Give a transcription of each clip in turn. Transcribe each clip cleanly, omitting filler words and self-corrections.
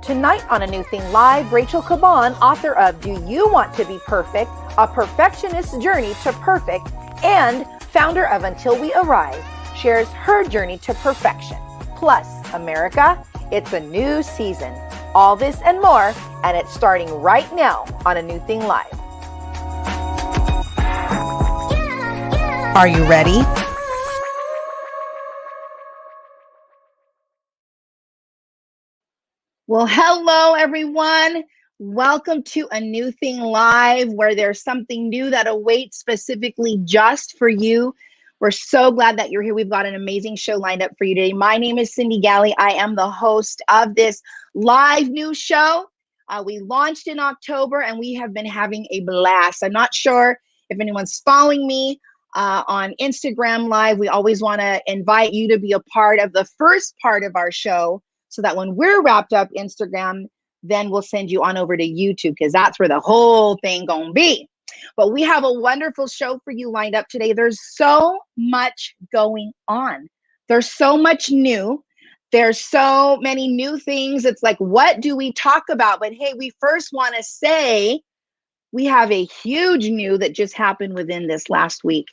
Tonight on A New Thing Live, Rachel Caban, author of Do You Want to Be Perfect? A Perfectionist's Journey to Perfect, and founder of Until We Arrive, shares her journey to perfection. Plus, America, it's a new season. All this and more, and it's starting right now on A New Thing Live. Are you ready? Well, hello, everyone. Welcome to A New Thing Live, where there's something new that awaits specifically just for you. We're so glad that you're here. We've got an amazing show lined up for you today. My name is Cyndi Galley. I am the host of this live news show. We launched in October, and we have been having a blast. I'm not sure if anyone's following me on Instagram Live. We always want to invite you to be a part of the first part of our show, so that when we're wrapped up Instagram, then we'll send you on over to YouTube, because that's where the whole thing gonna be. But we have a wonderful show for you lined up today. There's so much going on. There's so much new. There's so many new things. It's like, what do we talk about? But hey, we first want to say we have a huge new that just happened within this last week.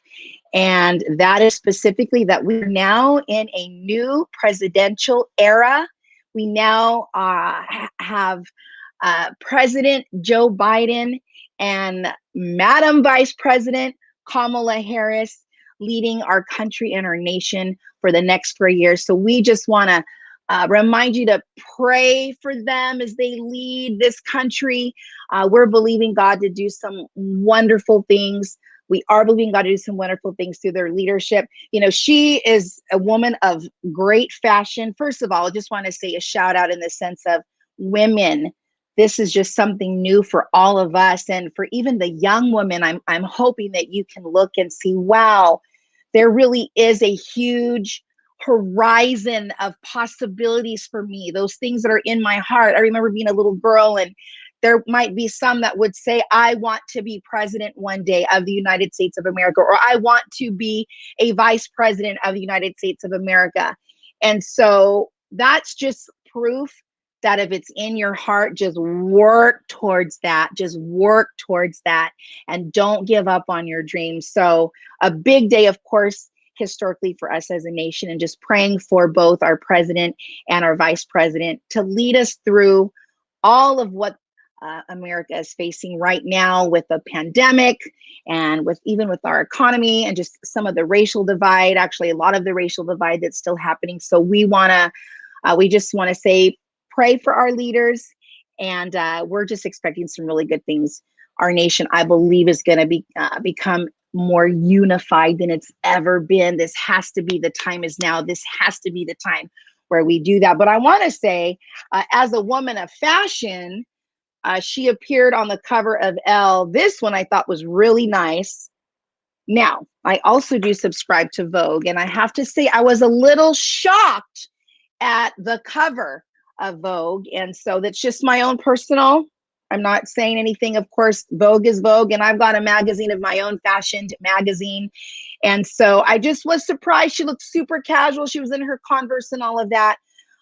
And that is specifically that we're now in a new presidential era. We now have President Joe Biden and Madam Vice President Kamala Harris leading our country and our nation for the next 4 years. So we just want to remind you to pray for them as they lead this country. We're believing God to do some wonderful things. We are believing God to do some wonderful things through their leadership. You know, she is a woman of great fashion. First of all, I just want to say a shout out in the sense of women. This is just something new for all of us. And for even the young women, I'm hoping that you can look and see, wow, there really is a huge horizon of possibilities for me. Those things that are in my heart. I remember being a little girl, and there might be some that would say, I want to be president one day of the United States of America, or I want to be a vice president of the United States of America. And so that's just proof that if it's in your heart, just work towards that. Just work towards that, and don't give up on your dreams. So a big day, of course, historically for us as a nation, and just praying for both our president and our vice president to lead us through all of what America is facing right now with the pandemic, and with even with our economy, and just some of the racial divide, actually a lot of the racial divide that's still happening. So we just want to say, pray for our leaders, and we're just expecting some really good things. Our nation, I believe, is going to become more unified than it's ever been. This has to be, the time is now. This has to be the time where we do that. But I want to say, as a woman of fashion, she appeared on the cover of Elle. This one I thought was really nice. Now, I also do subscribe to Vogue, and I have to say I was a little shocked at the cover of Vogue. And so that's just my own personal, I'm not saying anything. Of course, Vogue is Vogue, and I've got a magazine of my own, fashioned magazine. And so I just was surprised. She looked super casual. She was in her Converse and all of that.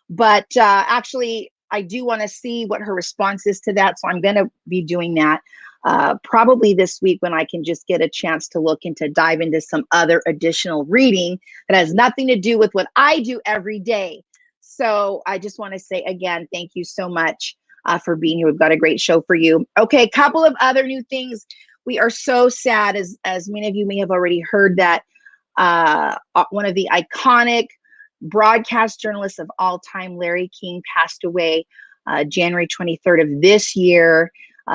But actually, I do want to see what her response is to that. So I'm going to be doing that probably this week, when I can just get a chance to look into, dive into some other additional reading that has nothing to do with what I do every day. So I just want to say again, thank you so much for being here. We've got a great show for you. Okay, a couple of other new things. We are so sad, as many of you may have already heard, that one of the iconic broadcast journalists of all time, Larry King, passed away January 23rd of this year.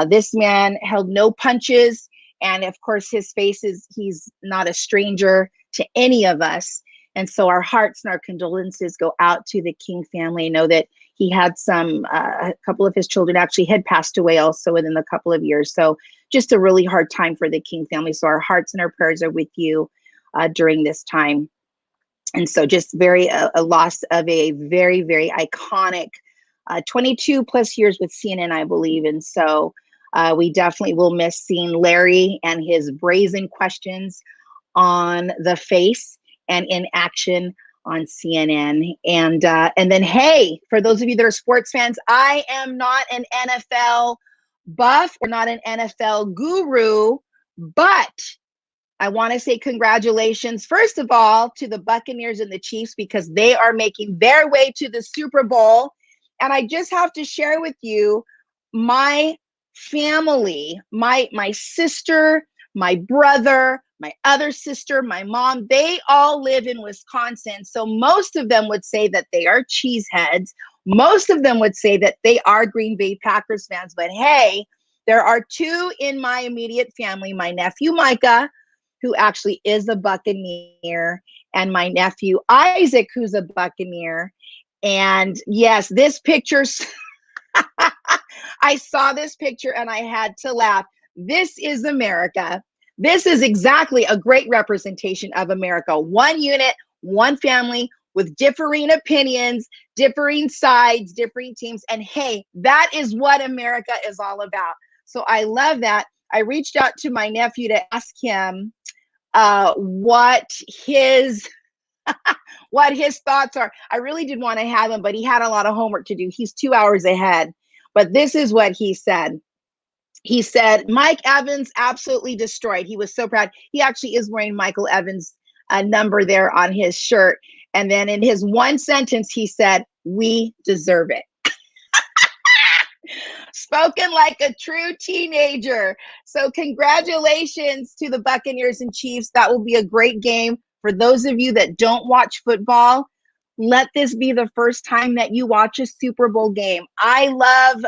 This man held no punches, and of course his face he's not a stranger to any of us. And so our hearts and our condolences go out to the King family. I know that he had a couple of his children actually had passed away also within a couple of years. So just a really hard time for the King family. So our hearts and our prayers are with you during this time. And so just a loss of a very, very iconic 22 plus years with CNN, I believe. And so we definitely will miss seeing Larry and his brazen questions on the face and in action on CNN. And then, hey, for those of you that are sports fans, I am not an NFL buff or not an NFL guru, but I want to say congratulations, first of all, to the Buccaneers and the Chiefs, because they are making their way to the Super Bowl. And I just have to share with you, my family, my sister, my brother, my other sister, my mom, they all live in Wisconsin. So most of them would say that they are cheeseheads. Most of them would say that they are Green Bay Packers fans. But hey, there are two in my immediate family, my nephew Micah, who actually is a Buccaneer, and my nephew Isaac, who's a Buccaneer. And yes, this picture, I saw this picture and I had to laugh. This is America. This is exactly a great representation of America. One unit, one family with differing opinions, differing sides, differing teams. And hey, that is what America is all about. So I love that. I reached out to my nephew to ask him what his what his thoughts are. I really did want to have him, but he had a lot of homework to do. He's 2 hours ahead. But this is what he said. He said, Mike Evans absolutely destroyed. He was so proud. He actually is wearing Michael Evans' number there on his shirt. And then in his one sentence, he said, we deserve it. Spoken like a true teenager. So congratulations to the Buccaneers and Chiefs. That will be a great game. For those of you that don't watch football, let this be the first time that you watch a Super Bowl game. I love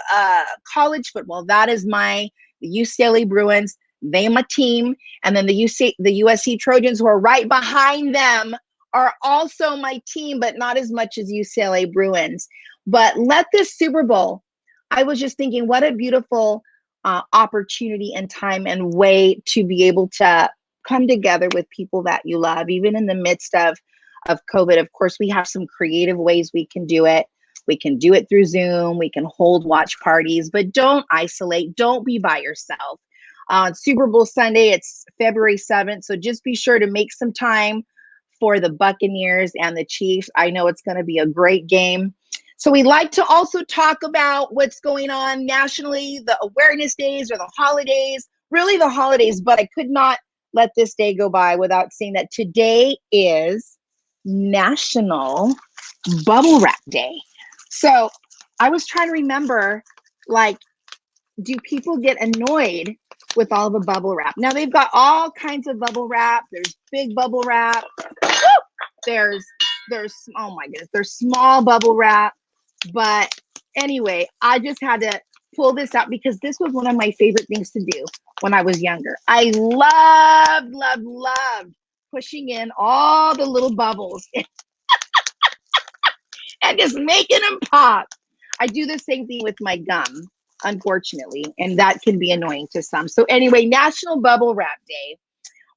college football. That is the UCLA Bruins. They're my team. And then the USC Trojans, who are right behind them, are also my team, but not as much as UCLA Bruins. But let this Super Bowl, I was just thinking, what a beautiful opportunity and time and way to be able to come together with people that you love, even in the midst of COVID. Of course, we have some creative ways we can do it. We can do it through Zoom. We can hold watch parties, but don't isolate. Don't be by yourself. On Super Bowl Sunday, it's February 7th. So just be sure to make some time for the Buccaneers and the Chiefs. I know it's going to be a great game. So we like to also talk about what's going on nationally, the awareness days or the holidays, really the holidays, but I could not let this day go by without saying that today is National Bubble Wrap Day. So I was trying to remember, like, do people get annoyed with all the bubble wrap? Now they've got all kinds of bubble wrap. There's big bubble wrap. There's oh my goodness, there's small bubble wrap. But anyway, I just had to pull this out because this was one of my favorite things to do when I was younger. I loved pushing in all the little bubbles and just making them pop. I do the same thing with my gum, unfortunately, and that can be annoying to some. So anyway, National Bubble Wrap Day.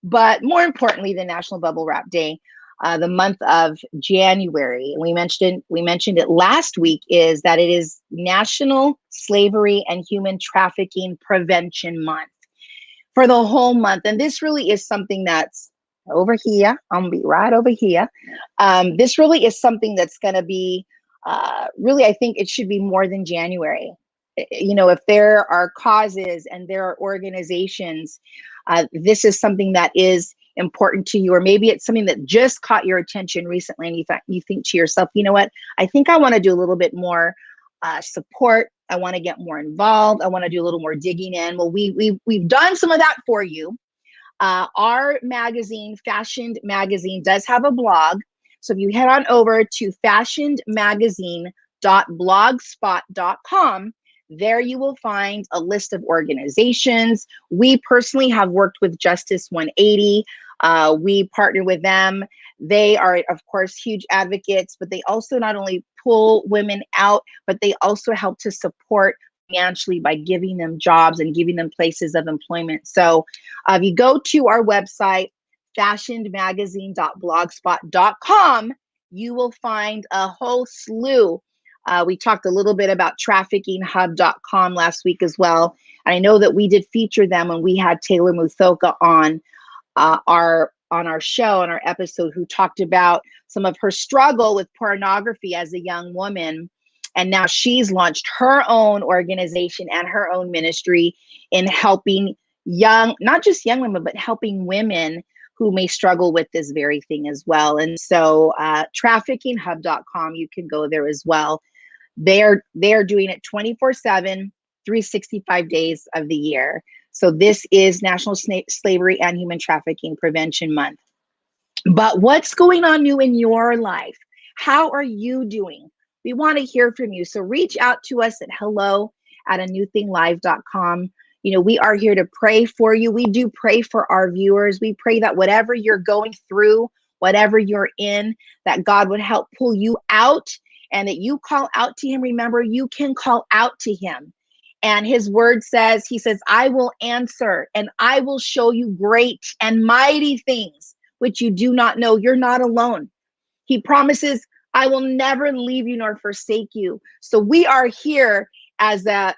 But more importantly than National Bubble Wrap Day, the month of January, we mentioned it last week, is that it is National Slavery and Human Trafficking Prevention Month for the whole month. And this really is something that's over here. I'm gonna be right over here. This really is something that's going to be really, I think it should be more than January. You know, if there are causes and there are organizations, this is something that is important to you, or maybe it's something that just caught your attention recently and you think to yourself, you know what, I think I want to do a little bit more support. I want to get more involved. I want to do a little more digging in. Well, we've done some of that for you. Our magazine, Fashioned Magazine, does have a blog. So if you head on over to fashionedmagazine.blogspot.com, there you will find a list of organizations. We personally have worked with Justice 180. We partner with them. They are, of course, huge advocates, but they also not only pull women out, but they also help to support financially by giving them jobs and giving them places of employment. So if you go to our website, fashionedmagazine.blogspot.com, you will find a whole slew. We talked a little bit about traffickinghub.com last week as well. And I know that we did feature them when we had Taylor Muthoka on our on our show, on our episode, who talked about some of her struggle with pornography as a young woman. And now she's launched her own organization and her own ministry in helping young, not just young women, but helping women who may struggle with this very thing as well. And so traffickinghub.com, you can go there as well. They're doing it 24/7, 365 days of the year. So this is National Slavery and Human Trafficking Prevention Month. But what's going on new in your life? How are you doing? We want to hear from you. So reach out to us at hello@anewthinglive.com. You know, we are here to pray for you. We do pray for our viewers. We pray that whatever you're going through, whatever you're in, that God would help pull you out, and that you call out to him. Remember, you can call out to him. And his word says, he says, I will answer and I will show you great and mighty things which you do not know. You're not alone. He promises, I will never leave you nor forsake you. So we are here as a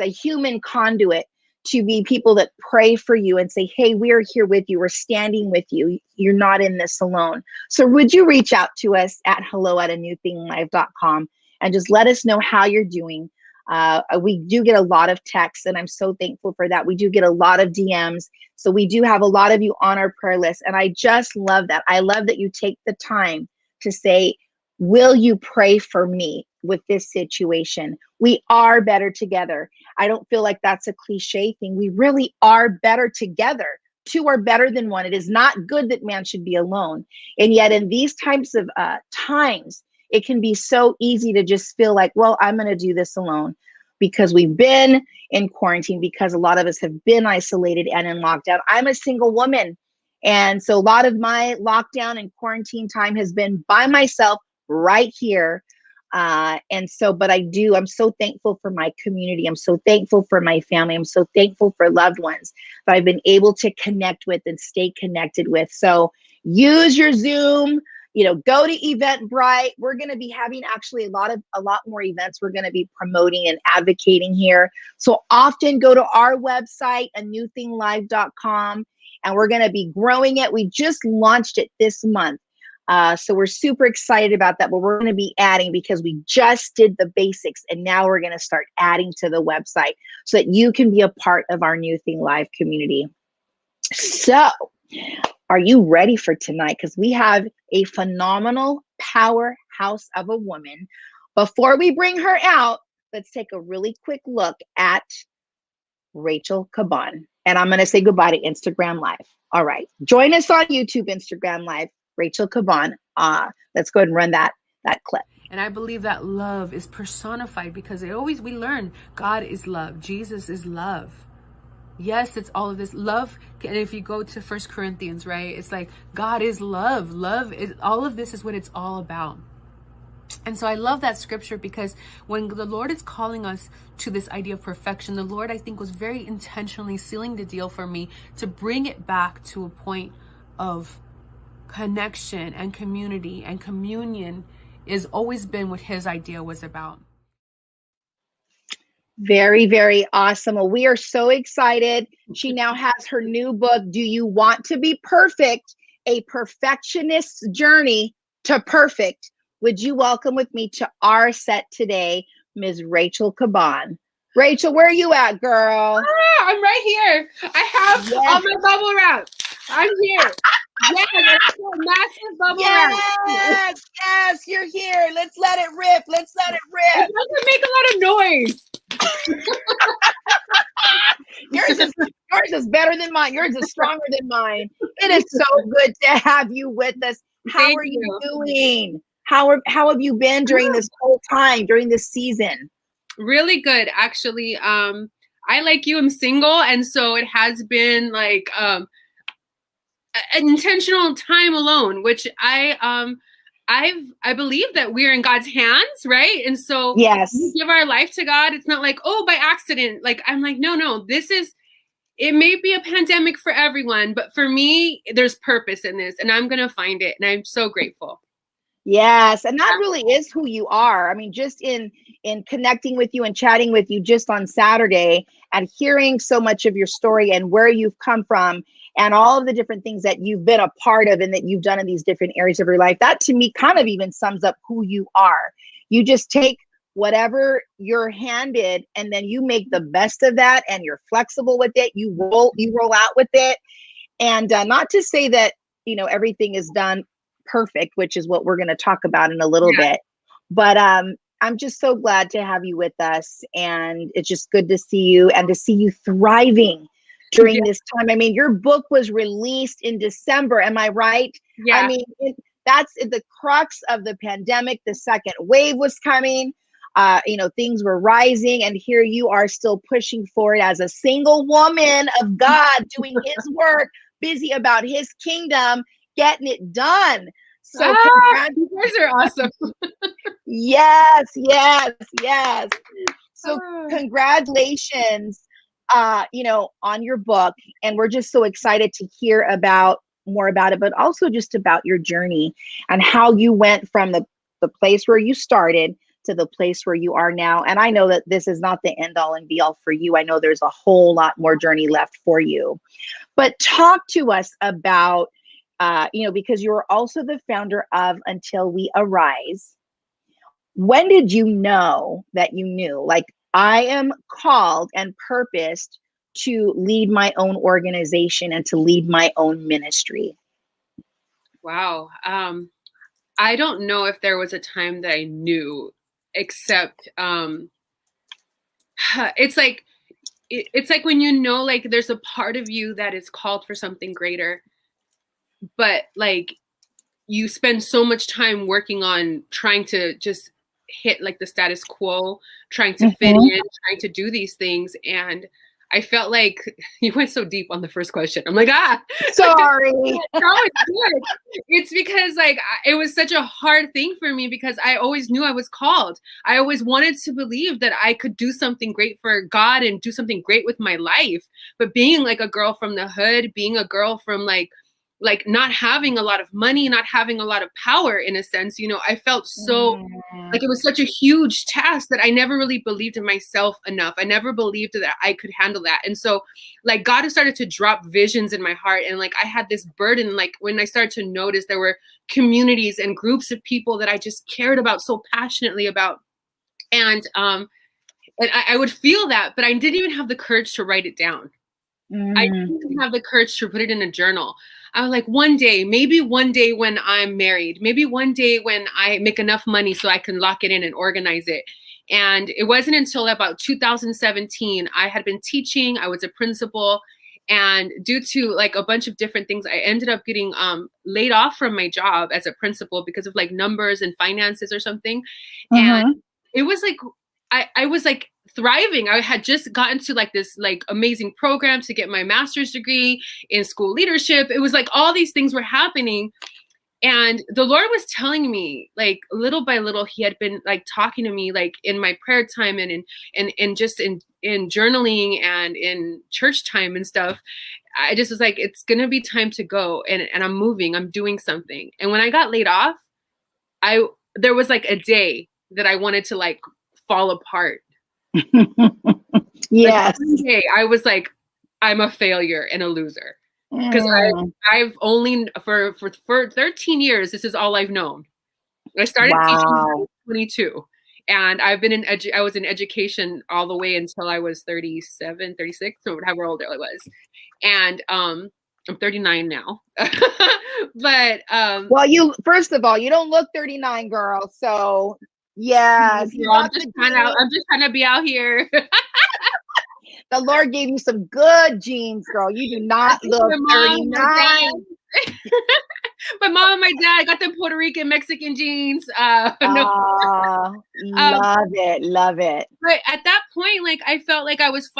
human conduit to be people that pray for you and say, hey, we are here with you. We're standing with you. You're not in this alone. So would you reach out to us at hello@anewthinglive.com and just let us know how you're doing. We do get a lot of texts, and I'm so thankful for that. We do get a lot of DMs. So we do have a lot of you on our prayer list. And I just love that. I love that you take the time to say, will you pray for me with this situation? We are better together. I don't feel like that's a cliche thing. We really are better together. Two are better than one. It is not good that man should be alone. And yet in these types of times, it can be so easy to just feel like, well, I'm going to do this alone, because we've been in quarantine, because a lot of us have been isolated and in lockdown. I'm a single woman. And so a lot of my lockdown and quarantine time has been by myself right here. And so, but I'm so thankful for my community. I'm so thankful for my family. I'm so thankful for loved ones that I've been able to connect with and stay connected with. So use your Zoom, go to Eventbrite. We're going to be having actually a lot more events we're going to be promoting and advocating here. So often go to our website, anewthinglive.com, and we're going to be growing it. We just launched it this month. So we're super excited about that, but we're going to be adding, because we just did the basics, and now we're going to start adding to the website so that you can be a part of our New Thing Live community. So are you ready for tonight? Because we have a phenomenal powerhouse of a woman. Before we bring her out, let's take a really quick look at Rachel Caban. And I'm going to say goodbye to Instagram Live. All right. Join us on YouTube, Instagram Live. Rachel Caban. Let's go ahead and run that clip. And I believe that love is personified, because we learn God is love. Jesus is love. Yes, it's all of this love. And if you go to 1 Corinthians, right, it's like God is love. Love is all of this, is what it's all about. And so I love that scripture, because when the Lord is calling us to this idea of perfection, the Lord, I think, was very intentionally sealing the deal for me to bring it back to a point of connection and community and communion. Is always been what his idea was about. Very, very awesome. Well, we are so excited. She now has her new book, Do You Want to Be Perfect? A Perfectionist's Journey to Perfect. Would you welcome with me to our set today, Ms. Rachel Caban? Rachel, where are you at, girl? I'm right here. I have all my bubble wrap. I'm here. Yes, massive bubble wrap. Yes, you're here. Let's let it rip. It doesn't make a lot of noise. Yours is better than mine. Yours is stronger than mine. It is so good to have you with us. How are you doing? How have you been during this whole time, during this season? Really good, actually. I, like you, am single, and so it has been like an intentional time alone, which I believe that we're in God's hands, right? And so yes, we give our life to God. It's not like, oh, by accident. Like, I'm like, no, it may be a pandemic for everyone, but for me, there's purpose in this, and I'm going to find it. And I'm so grateful. Yes. And that really is who you are. I mean, just in connecting with you and chatting with you just on Saturday and hearing so much of your story and where you've come from and all of the different things that you've been a part of and that you've done in these different areas of your life. That to me kind of even sums up who you are. You just take whatever you're handed and then you make the best of that, and you're flexible with it. You roll out with it. And not to say that, everything is done perfect, which is what we're going to talk about in a little bit. But I'm just so glad to have you with us. And it's just good to see you and to see you thriving during this time. I mean, your book was released in December. Am I right? Yeah. I mean, that's the crux of the pandemic. The second wave was coming. Things were rising, and here you are still pushing forward as a single woman of God, doing his work, busy about his kingdom, getting it done. So you guys are awesome. Yes. So congratulations, on your book. And we're just so excited to hear more about it, but also just about your journey and how you went from the place where you started to the place where you are now. And I know that this is not the end all and be all for you. I know there's a whole lot more journey left for you. But talk to us about, because you're also the founder of Until We Arise. When did you know that you knew, like, I am called and purposed to lead my own organization and to lead my own ministry? Wow. I don't know if there was a time that I knew, except it's like when like there's a part of you that is called for something greater, but like you spend so much time working on trying to just hit like the status quo, trying to fit in, trying to do these things. And I felt like you went so deep on the first question. I'm like, sorry. No, it's good. It's because like it was such a hard thing for me, because I always knew I was called. I always wanted to believe that I could do something great for God and do something great with my life. But being like a girl from the hood, being a girl from like not having a lot of money, not having a lot of power in a sense, I felt so like it was such a huge task that I never really believed in myself enough. I never believed that I could handle that. And so like God started to drop visions in my heart. And like I had this burden, like when I started to notice there were communities and groups of people that I just cared about so passionately about. And I would feel that, but I didn't even have the courage to write it down. I didn't have the courage to put it in a journal. I was like, maybe one day when I'm married, maybe one day when I make enough money so I can lock it in and organize it. And it wasn't until about 2017, I had been teaching, I was a principal, and due to like a bunch of different things, I ended up getting laid off from my job as a principal because of like numbers and finances or something. And it was like, I was like thriving. I had just gotten to like this like amazing program to get my master's degree in school leadership. It was like all these things were happening. And the Lord was telling me like little by little, he had been like talking to me like in my prayer time and just in journaling and in church time and stuff. I just was like, it's going to be time to go. And I'm moving, I'm doing something. And when I got laid off, there was like a day that I wanted to like fall apart. Yes. Like one day I was like, I'm a failure and a loser. Because I've only for 13 years, this is all I've known. I started teaching when I was 22, and I've been I was in education all the way until I was 37, 36, or however old I was. And I'm 39 now. But well, first of all, you don't look 39, girl. So yes, I'm just trying to be out here. The Lord gave you some good genes, girl. You do not look 39. My mom and my dad got them Puerto Rican, Mexican genes. Love it. But at that point, like I felt like I was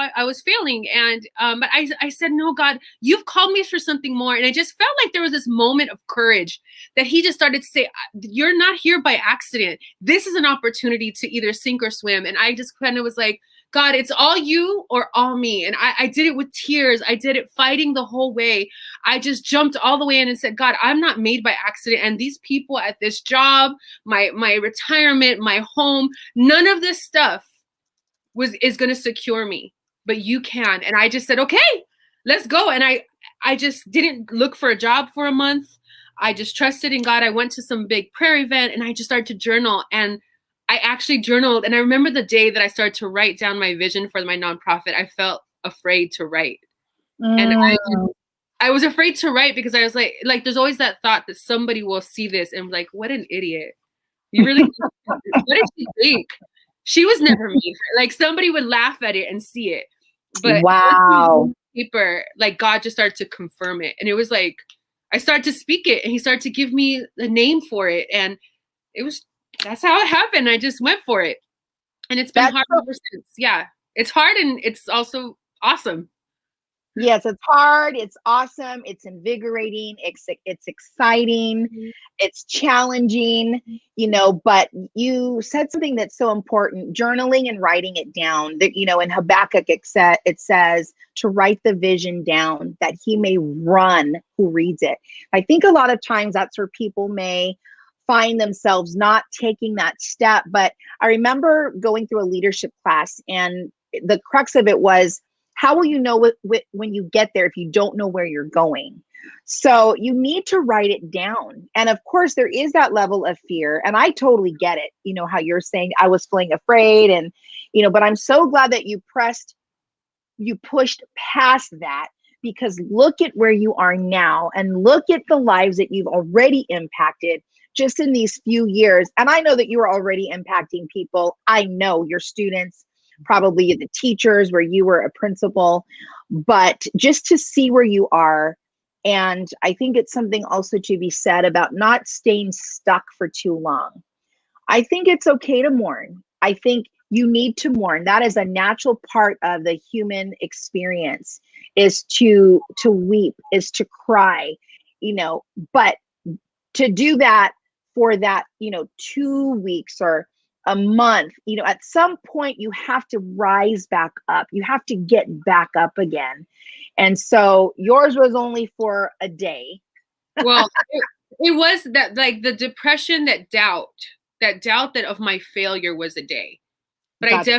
failing, and but I said, no, God, you've called me for something more. And I just felt like there was this moment of courage that he just started to say, you're not here by accident. This is an opportunity to either sink or swim. And I just kind of was like, God, it's all you or all me. And I did it with tears. I did it fighting the whole way. I just jumped all the way in and said, God, I'm not made by accident. And these people at this job, my retirement, my home, none of this stuff is going to secure me, but you can. And I just said, okay, let's go. And I just didn't look for a job for a month. I just trusted in God. I went to some big prayer event and I just started to journal. And I actually journaled. And I remember the day that I started to write down my vision for my nonprofit, I felt afraid to write. And I was afraid to write because I was like, there's always that thought that somebody will see this and be like, what an idiot. You really, what did she think? She was never me. Like somebody would laugh at it and see it. But wow. Paper, like God just started to confirm it. And it was like, I started to speak it and he started to give me a name for it. And that's how it happened. I just went for it. And it's been hard ever since. Yeah. It's hard and it's also awesome. Yes, it's hard, it's awesome, it's invigorating, it's exciting, it's challenging, but you said something that's so important, journaling and writing it down. That, in Habakkuk it says to write the vision down that he may run who reads it. I think a lot of times that's where people may find themselves not taking that step. But I remember going through a leadership class and the crux of it was, how will you know when you get there if you don't know where you're going? So you need to write it down. And of course, there is that level of fear. And I totally get it. How you're saying I was feeling afraid and, but I'm so glad that you pushed past that, because look at where you are now and look at the lives that you've already impacted just in these few years. And I know that you are already impacting people. I know your students, probably the teachers where you were a principal, but just to see where you are. And I think it's something also to be said about not staying stuck for too long. I think it's okay to mourn. I think you need to mourn. That is a natural part of the human experience, is to weep, is to cry, but to do that for that, 2 weeks or a month, at some point you have to rise back up. You have to get back up again. And so yours was only for a day. Well, it was that, like, the depression, that doubt that of my failure was a day. But Gotcha.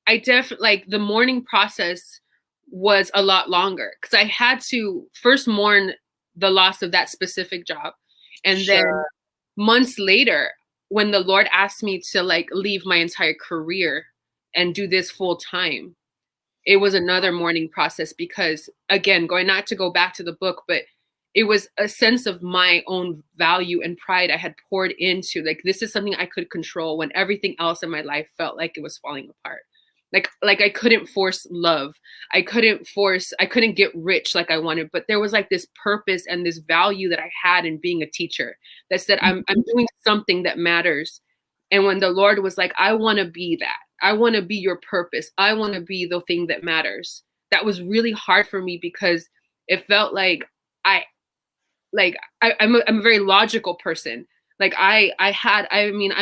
I definitely, like, the mourning process was a lot longer because I had to first mourn the loss of that specific job. And then months later, when the Lord asked me to, like, leave my entire career and do this full time, it was another mourning process because, again, not to go back to the book, but it was a sense of my own value and pride I had poured into, like, this is something I could control when everything else in my life felt like it was falling apart. Like I couldn't force love. I couldn't get rich like I wanted, but there was like this purpose and this value that I had in being a teacher that said, I'm doing something that matters. And when the Lord was like, I want to be that, I want to be your purpose, I want to be the thing that matters. That was really hard for me because it felt like I'm a very logical person. Like I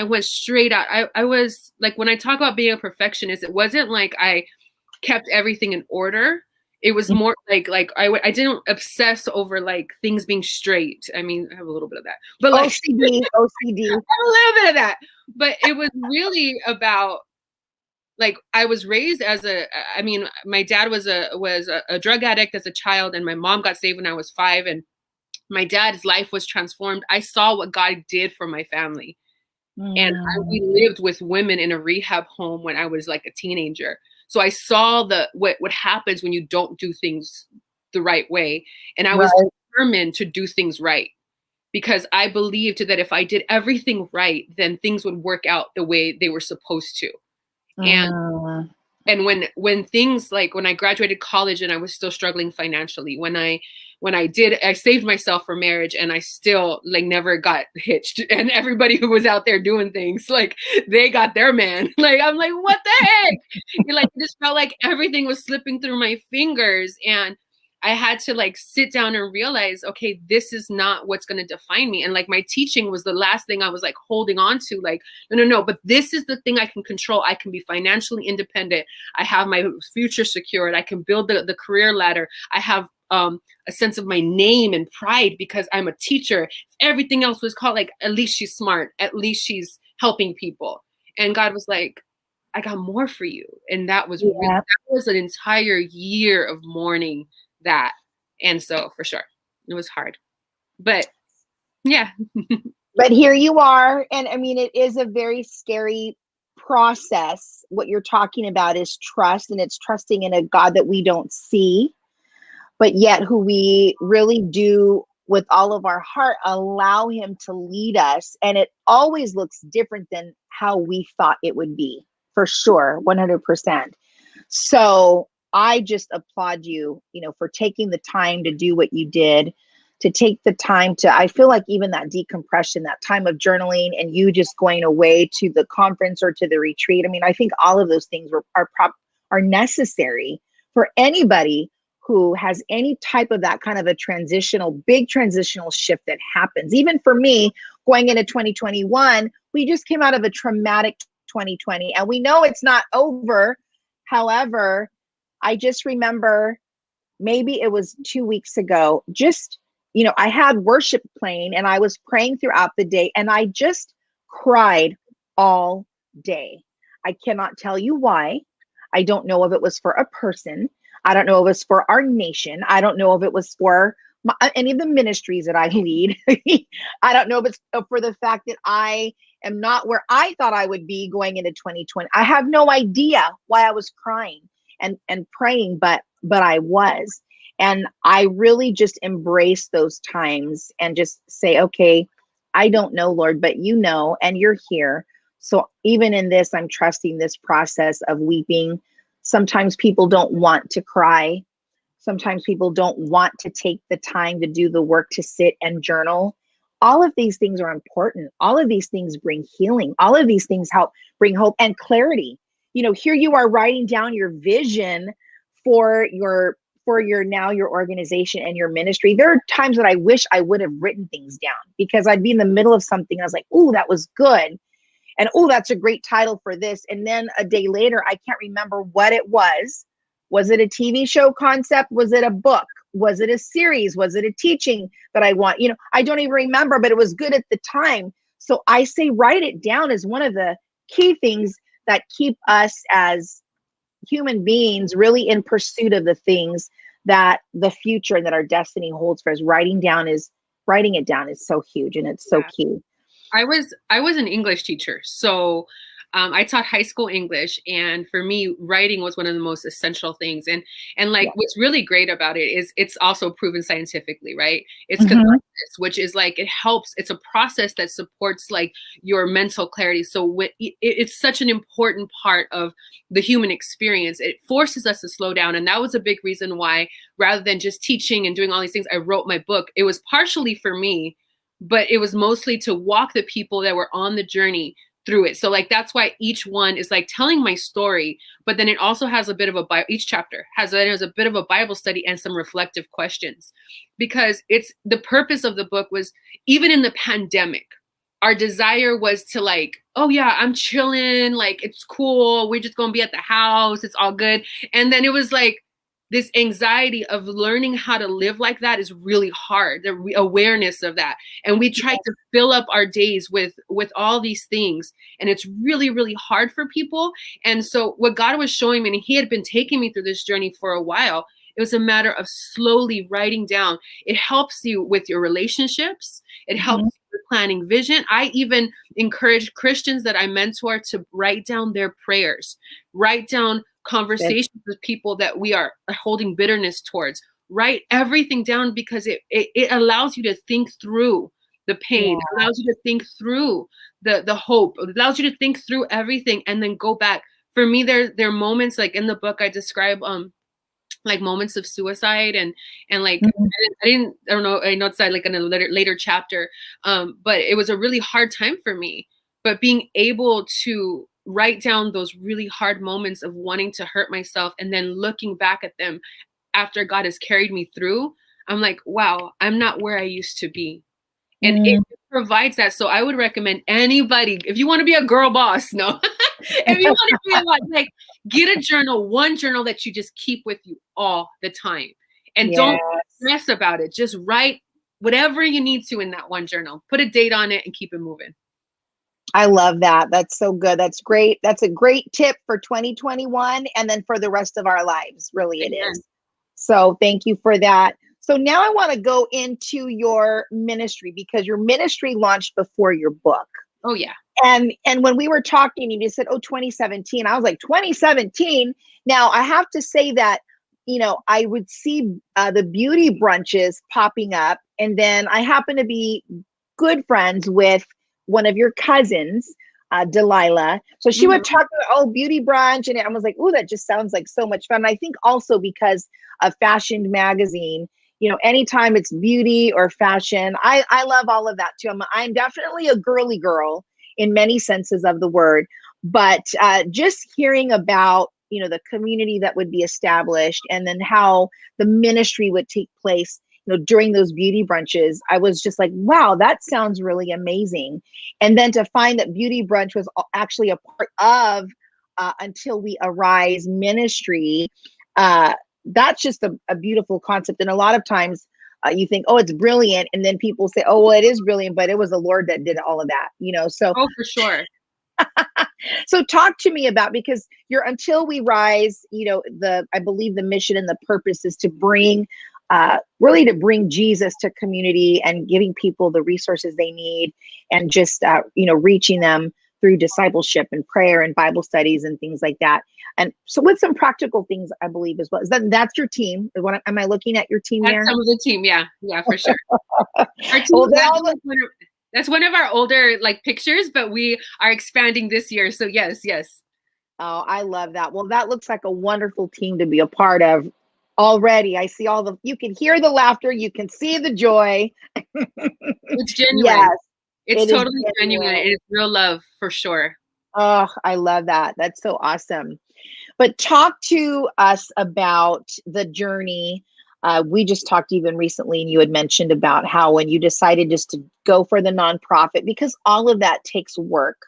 went straight out. I was like, when I talk about being a perfectionist, it wasn't like I kept everything in order. It was more like I didn't obsess over like things being straight. I mean, I have a little bit of that, but like OCD. I have a little bit of that, but it was really about, like, I was raised as my dad was a drug addict as a child, and my mom got saved when I was 5, and my dad's life was transformed. I saw what God did for my family. And we lived with women in a rehab home when I was like a teenager. So I saw what happens when you don't do things the right way. And I was determined to do things right, because I believed that if I did everything right, then things would work out the way they were supposed to. And when things, like when I graduated college and I was still struggling financially, when I saved myself for marriage and I still like never got hitched, and everybody who was out there doing things, like, they got their man. Like, I'm like, what the heck? Like, it just felt like everything was slipping through my fingers, and I had to like sit down and realize, okay, this is not what's going to define me. And like my teaching was the last thing I was like holding on to, like, no, but this is the thing I can control. I can be financially independent. I have my future secured. I can build the career ladder. I have a sense of my name and pride because I'm a teacher. If everything else was called, like, at least she's smart. At least she's helping people. And God was like, I got more for you. And that was that was an entire year of mourning that. And so for sure, it was hard. But yeah. But here you are. And I mean, it is a very scary process. What you're talking about is trust, and it's trusting in a God that we don't see, but yet who we really do with all of our heart allow him to lead us. And it always looks different than how we thought it would be, for sure, 100%. So I just applaud you, for taking the time to do what you did, to take the time to, I feel like even that decompression, that time of journaling, and you just going away to the conference or to the retreat. I mean, I think all of those things are necessary for anybody who has any type of that kind of a big transitional shift that happens. Even for me, going into 2021, we just came out of a traumatic 2020, and we know it's not over. However, I just remember, maybe it was 2 weeks ago, I had worship playing and I was praying throughout the day, and I just cried all day. I cannot tell you why. I don't know if it was for a person. I don't know if it was for our nation. I don't know if it was for any of the ministries that I lead. I don't know if it's for the fact that I am not where I thought I would be going into 2020. I have no idea why I was crying and praying, but I was. And I really just embrace those times and just say, okay, I don't know, Lord, but you know, and you're here. So even in this, I'm trusting this process of weeping. Sometimes people don't want to cry. Sometimes people don't want to take the time to do the work to sit and journal. All of these things are important. All of these things bring healing. All of these things help bring hope and clarity. Here you are writing down your vision for your organization and your ministry. There are times that I wish I would have written things down, because I'd be in the middle of something and I was like, oh, that was good. And oh, that's a great title for this. And then a day later, I can't remember what it was. Was it a TV show concept? Was it a book? Was it a series? Was it a teaching that I want? I don't even remember, but it was good at the time. So I say, write it down as one of the key things that keep us as human beings really in pursuit of the things that the future and that our destiny holds for us. Writing it down is so huge, and it's so key. I was an English teacher, so I taught high school English, and for me, writing was one of the most essential things. And what's really great about it is it's also proven scientifically, right? It's catharsis, which is like, it helps. It's a process that supports like your mental clarity. So it's such an important part of the human experience. It forces us to slow down, and that was a big reason why, rather than just teaching and doing all these things, I wrote my book. It was partially for me, but it was mostly to walk the people that were on the journey through it. So like, that's why each one is like telling my story, but then it also has a bit of each chapter has a bit of a Bible study and some reflective questions, because it's the purpose of the book was, even in the pandemic, our desire was to like, oh yeah, I'm chilling. Like, it's cool. We're just going to be at the house. It's all good. And then it was like, this anxiety of learning how to live like that is really hard, the awareness of that. And we try to fill up our days with all these things. And it's really, really hard for people. And so what God was showing me, and he had been taking me through this journey for a while, it was a matter of slowly writing down. It helps you with your relationships. It helps you with planning vision. I even encourage Christians that I mentor to write down their prayers, write down conversations with people that we are holding bitterness towards. Write everything down, because it allows you to think through the pain, allows you to think through the hope, it allows you to think through everything, and then go back. For me, there are moments, like in the book, I describe like moments of suicide and like I don't know, I know it's like in a later chapter, but it was a really hard time for me. But being able to write down those really hard moments of wanting to hurt myself, and then looking back at them after God has carried me through, I'm like, wow, I'm not where I used to be. And it provides that. So I would recommend anybody, if you want to be a girl boss, no, if you want to be a boss, like, get a journal, one journal that you just keep with you all the time, and don't stress about it. Just write whatever you need to in that one journal, put a date on it, and keep it moving. I love that. That's so good. That's great. That's a great tip for 2021, and then for the rest of our lives. Really, it is. So thank you for that. So now I want to go into your ministry, because your ministry launched before your book. Oh yeah. And when we were talking, you said, oh, 2017. I was like, 2017. Now I have to say that, I would see the beauty brunches popping up. And then I happen to be good friends with one of your cousins, Delilah. So she would talk about, oh, beauty brunch. And I was like, oh, that just sounds like so much fun. And I think also because of Fashion Magazine, anytime it's beauty or fashion, I love all of that too. I'm definitely a girly girl in many senses of the word, but just hearing about, the community that would be established, and then how the ministry would take place, during those beauty brunches, I was just like, wow, that sounds really amazing. And then to find that beauty brunch was actually a part of Until We Arise ministry, that's just a beautiful concept. And a lot of times you think, oh, it's brilliant. And then people say, oh, well, it is brilliant, but it was the Lord that did all of that, so. Oh, for sure. So talk to me about, because you're Until We Rise, I believe the mission and the purpose is to bring, really to bring Jesus to community and giving people the resources they need, and just, reaching them through discipleship and prayer and Bible studies and things like that. And so with some practical things, I believe as well. That's your team? Am I looking at your team there? That's some of the team. Yeah, for sure. Our team, that's one of our older pictures, but we are expanding this year. So yes. Oh, I love that. Well, that looks like a wonderful team to be a part of already. I see you can hear the laughter. You can see the joy. It's genuine. Yes. It's totally genuine. It's real love for sure. Oh, I love that. That's so awesome. But talk to us about the journey. We just talked even recently, and you had mentioned about how when you decided just to go for the nonprofit, because all of that takes work.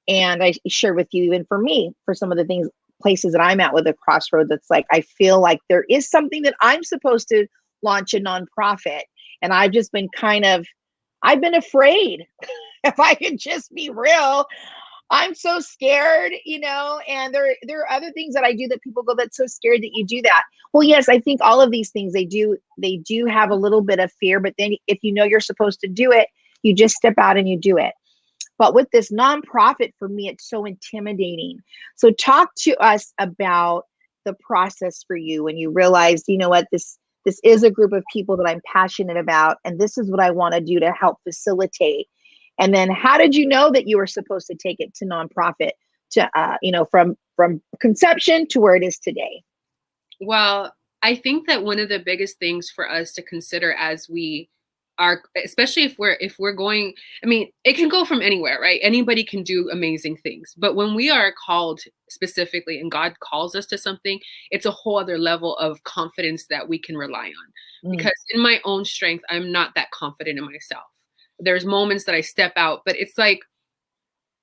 And I share with you, even for me, for some of the places that I'm at with a crossroad, that's like, I feel like there is something that I'm supposed to launch a nonprofit. And I've just been I've been afraid. If I could just be real, I'm so scared, and there are other things that I do that people go, that's so scared that you do that. Well, yes, I think all of these things, they do have a little bit of fear, but then if you're supposed to do it, you just step out and you do it. But with this nonprofit, for me, it's so intimidating. So talk to us about the process for you when you realized, this is a group of people that I'm passionate about, and this is what I want to do to help facilitate. And then how did you know that you were supposed to take it to nonprofit, to, from conception to where it is today? Well, I think that one of the biggest things for us to consider as we are, especially if we're going, it can go from anywhere, right? Anybody can do amazing things. But when we are called specifically and God calls us to something, it's a whole other level of confidence that we can rely on. Because in my own strength, I'm not that confident in myself. There's moments that I step out, but it's like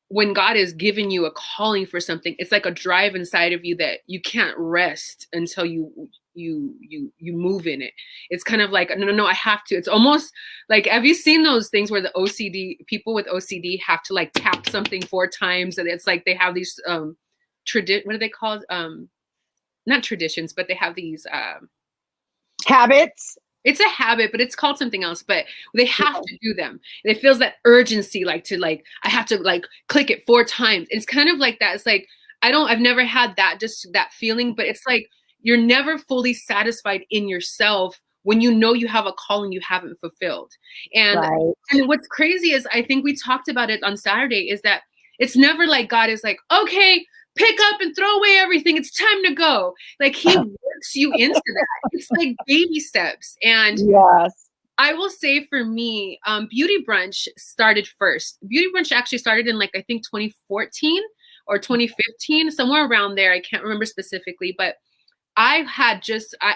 when God is giving you a calling for something, it's like a drive inside of you that you can't rest until you move in it. It's kind of like, no, I have to. It's almost like, have you seen those things where the people with OCD have to tap something 4 times, and it's like they have these what are they called? Not traditions, but they have these habits. It's a habit, but it's called something else, but they have to do them. And it feels that urgency, I have to click it 4 times. It's kind of like that. It's like, I've never had that, just that feeling, but it's like, you're never fully satisfied in yourself when you know you have a calling you haven't fulfilled. And, and what's crazy is, I think we talked about it on Saturday, is that it's never like God is like, okay, pick up and throw away everything. It's time to go. He works you into that. It's like baby steps. And yes, I will say for me, Beauty Brunch started first. Beauty Brunch actually started in I think 2014 or 2015, somewhere around there. I can't remember specifically, but I had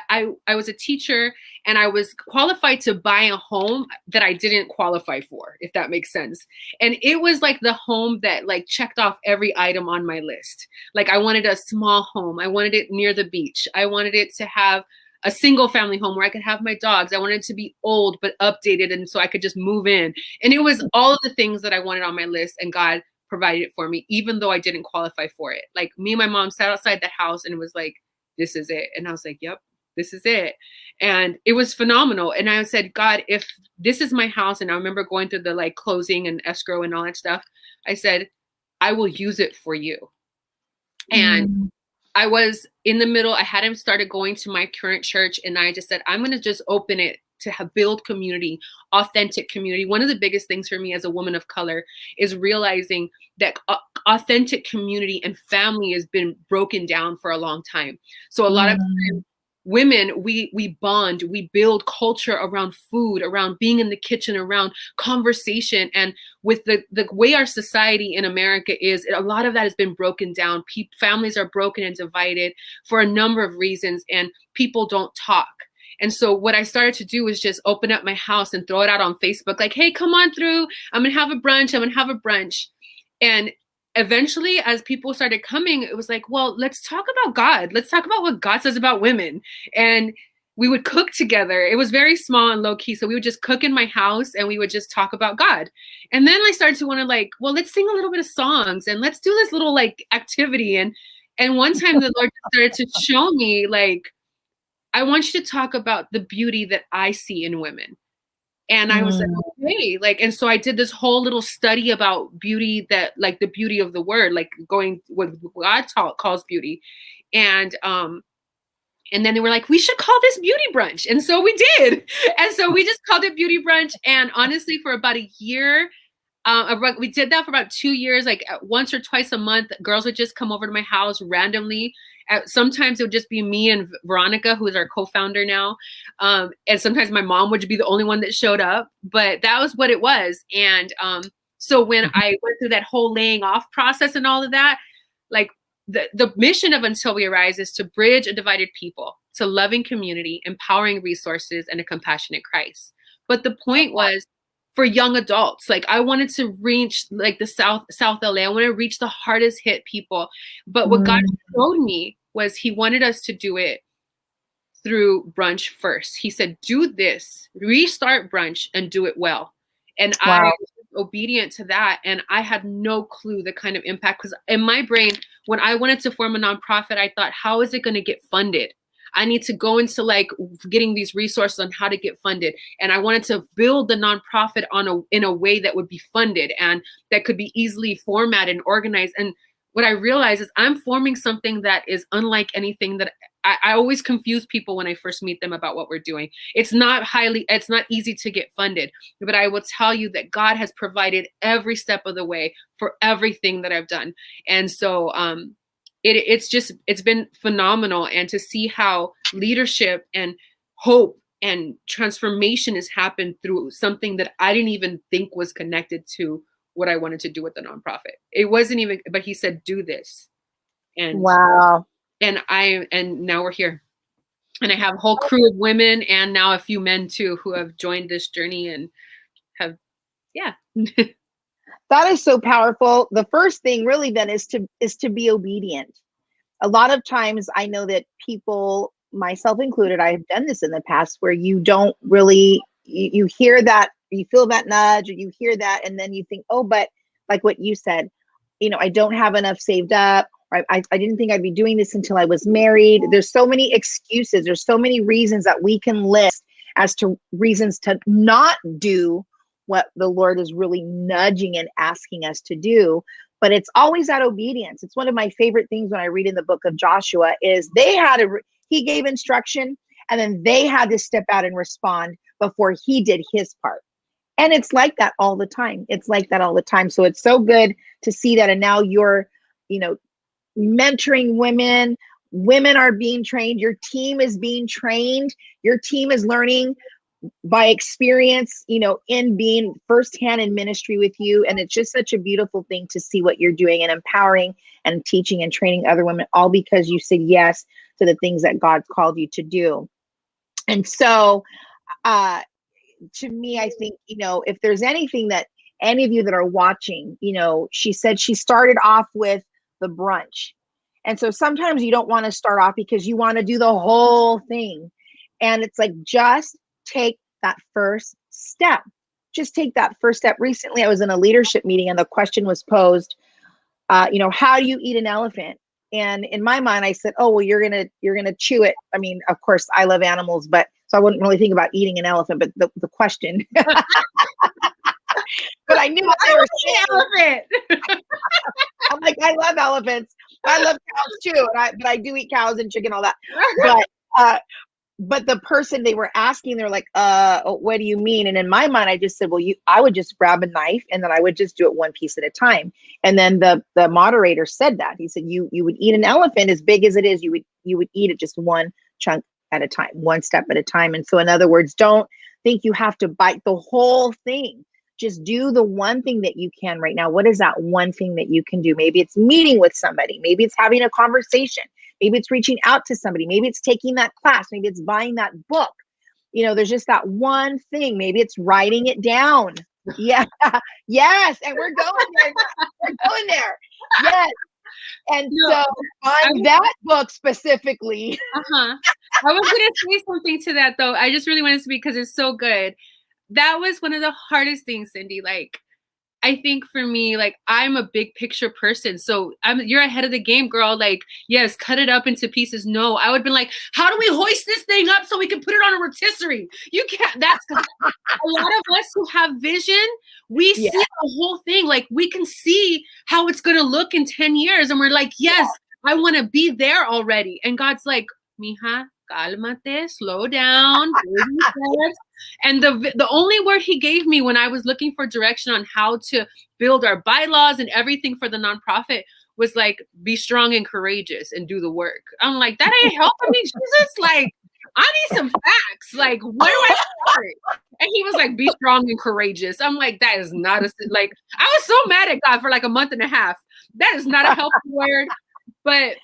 I was a teacher, and I was qualified to buy a home that I didn't qualify for, if that makes sense. And it was the home that checked off every item on my list. I wanted a small home. I wanted it near the beach. I wanted it to have a single family home where I could have my dogs. I wanted it to be old, but updated, and so I could just move in. And it was all of the things that I wanted on my list, and God provided it for me, even though I didn't qualify for it. Me and my mom sat outside the house, and it was like, this is it. And I was like, yep, this is it. And it was phenomenal. And I said, God, if this is my house, and I remember going through the like closing and escrow and all that stuff, I said, I will use it for you. And I was in the middle. I hadn't started going to my current church, and I just said, I'm going to just open it to have build community, authentic community. One of the biggest things for me as a woman of color is realizing that authentic community and family has been broken down for a long time. So a lot of times, women, we bond, we build culture around food, around being in the kitchen, around conversation. And with the way our society in America is, a lot of that has been broken down. Families are broken and divided for a number of reasons, and people don't talk. And so what I started to do was just open up my house and throw it out on Facebook, like, hey, come on through. I'm going to have a brunch. I'm going to have a brunch. And eventually, as people started coming, it was like, well, let's talk about God. Let's talk about what God says about women. And we would cook together. It was very small and low key. So we would just cook in my house and we would just talk about God. And then I started to want to like, well, let's sing a little bit of songs and let's do this little like activity. And one time the Lord started to show me, like, I want you to talk about the beauty that I see in women. And I was like, okay, like, and so I did this whole little study about beauty, that like the beauty of the word, like going what God calls beauty. And then they were like, we should call this beauty brunch. And so we did. And so we just called it beauty brunch. And honestly, for about a year, we did that for about 2 years, like once or twice a month, girls would just come over to my house randomly. Sometimes it would just be me and Veronica, who is our co-founder now. And sometimes my mom would be the only one that showed up, but that was what it was. And so when I went through that whole laying off process and all of that, like the mission of Until We Arise is to bridge a divided people to loving community, empowering resources, and a compassionate Christ. But the point was, for young adults, like I wanted to reach like the South LA. I want to reach the hardest hit people. But what God showed me was He wanted us to do it through brunch first. He said, do this, restart brunch and do it well. And I was obedient to that. And I had no clue the kind of impact, because in my brain, when I wanted to form a nonprofit, I thought, how is it going to get funded? I need to go into like getting these resources on how to get funded. And I wanted to build the nonprofit in a way that would be funded and that could be easily formatted and organized. And what I realized is I'm forming something that is unlike anything that I always confuse people when I first meet them about what we're doing. It's not easy to get funded, but I will tell you that God has provided every step of the way for everything that I've done. And so, it's been phenomenal. And to see how leadership and hope and transformation has happened through something that I didn't even think was connected to what I wanted to do with the nonprofit. It wasn't even, but He said, do this. And wow. And now we're here. And I have a whole crew of women and now a few men too, who have joined this journey and have, yeah. That is so powerful. The first thing really then is to be obedient. A lot of times I know that people, myself included, I have done this in the past, where you don't really, you hear that, you feel that nudge, or you hear that, and then you think, oh, but like what you said, I don't have enough saved up, or I didn't think I'd be doing this until I was married. There's so many excuses. There's so many reasons that we can list as to reasons to not do what the Lord is really nudging and asking us to do. But it's always that obedience. It's one of my favorite things when I read in the book of Joshua is he gave instruction, and then they had to step out and respond before he did his part. And it's like that all the time. So it's so good to see that. And now you're, mentoring women. Women are being trained. Your team is being trained. Your team is learning by experience, in being firsthand in ministry with you. And it's just such a beautiful thing to see what you're doing and empowering and teaching and training other women, all because you said yes to the things that God called you to do. And so, to me, I think, if there's anything that any of you that are watching, she said she started off with the brunch. And so sometimes you don't want to start off because you want to do the whole thing. And it's like, just take that first step. Just take that first step. Recently, I was in a leadership meeting and the question was posed, how do you eat an elephant? And in my mind, I said, "Oh, well, you're gonna chew it." I mean, of course, I love animals, but so I wouldn't really think about eating an elephant. But the question, but I knew what they were saying. Elephant. I'm like, I love elephants. I love cows too, but I do eat cows and chicken, all that. But the person they were asking, they're like, what do you mean? And in my mind, I just said, well, I would just grab a knife and then I would just do it one piece at a time. And then the moderator said that. He said, you would eat an elephant as big as it is. You would eat it just one chunk at a time, one step at a time. And so in other words, don't think you have to bite the whole thing. Just do the one thing that you can right now. What is that one thing that you can do? Maybe it's meeting with somebody. Maybe it's having a conversation. Maybe it's reaching out to somebody. Maybe it's taking that class. Maybe it's buying that book. You know, there's just that one thing. Maybe it's writing it down. Yeah. Yes. And we're going there. We're going there. Yes. And so buying that book specifically. I was going to say something to that though. I just really wanted to speak because it's so good. That was one of the hardest things, Cyndi. Like, I think for me, like, I'm a big picture person. So you're ahead of the game, girl. Like, yes, cut it up into pieces. No, I would have been like, how do we hoist this thing up so we can put it on a rotisserie? You can't. That's a lot of us who have vision. We see the whole thing. Like, we can see how it's going to look in 10 years. And we're like, yes, I want to be there already. And God's like, mija, cálmate, slow down. And the only word he gave me when I was looking for direction on how to build our bylaws and everything for the nonprofit was like, be strong and courageous and do the work. I'm like, that ain't helping me, Jesus. Like, I need some facts. Like, where do I start? And he was like, be strong and courageous. I'm like, that is not like, I was so mad at God for like a month and a half. That is not a helpful word. But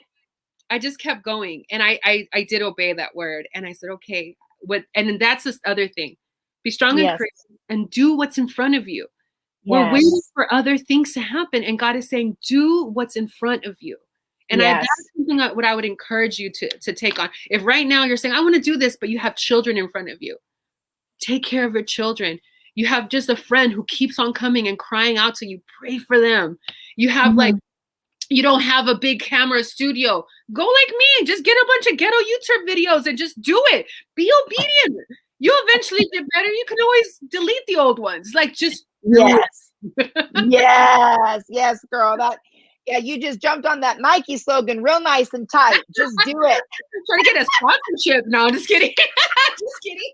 I just kept going. And I did obey that word. And I said, okay. And then that's this other thing. Be strong and courageous and do what's in front of you. We're waiting for other things to happen. And God is saying, do what's in front of you. And that's something what I would encourage you to take on. If right now you're saying, I want to do this, but you have children in front of you, take care of your children. You have just a friend who keeps on coming and crying out to you, pray for them. You have like, you don't have a big camera studio. Go like me. Just get a bunch of ghetto YouTube videos and just do it. Be obedient. You'll eventually get better. You can always delete the old ones. Like just yes, girl. You just jumped on that Nike slogan real nice and tight. Just do it. Trying to get a sponsorship. No, just kidding. Just kidding.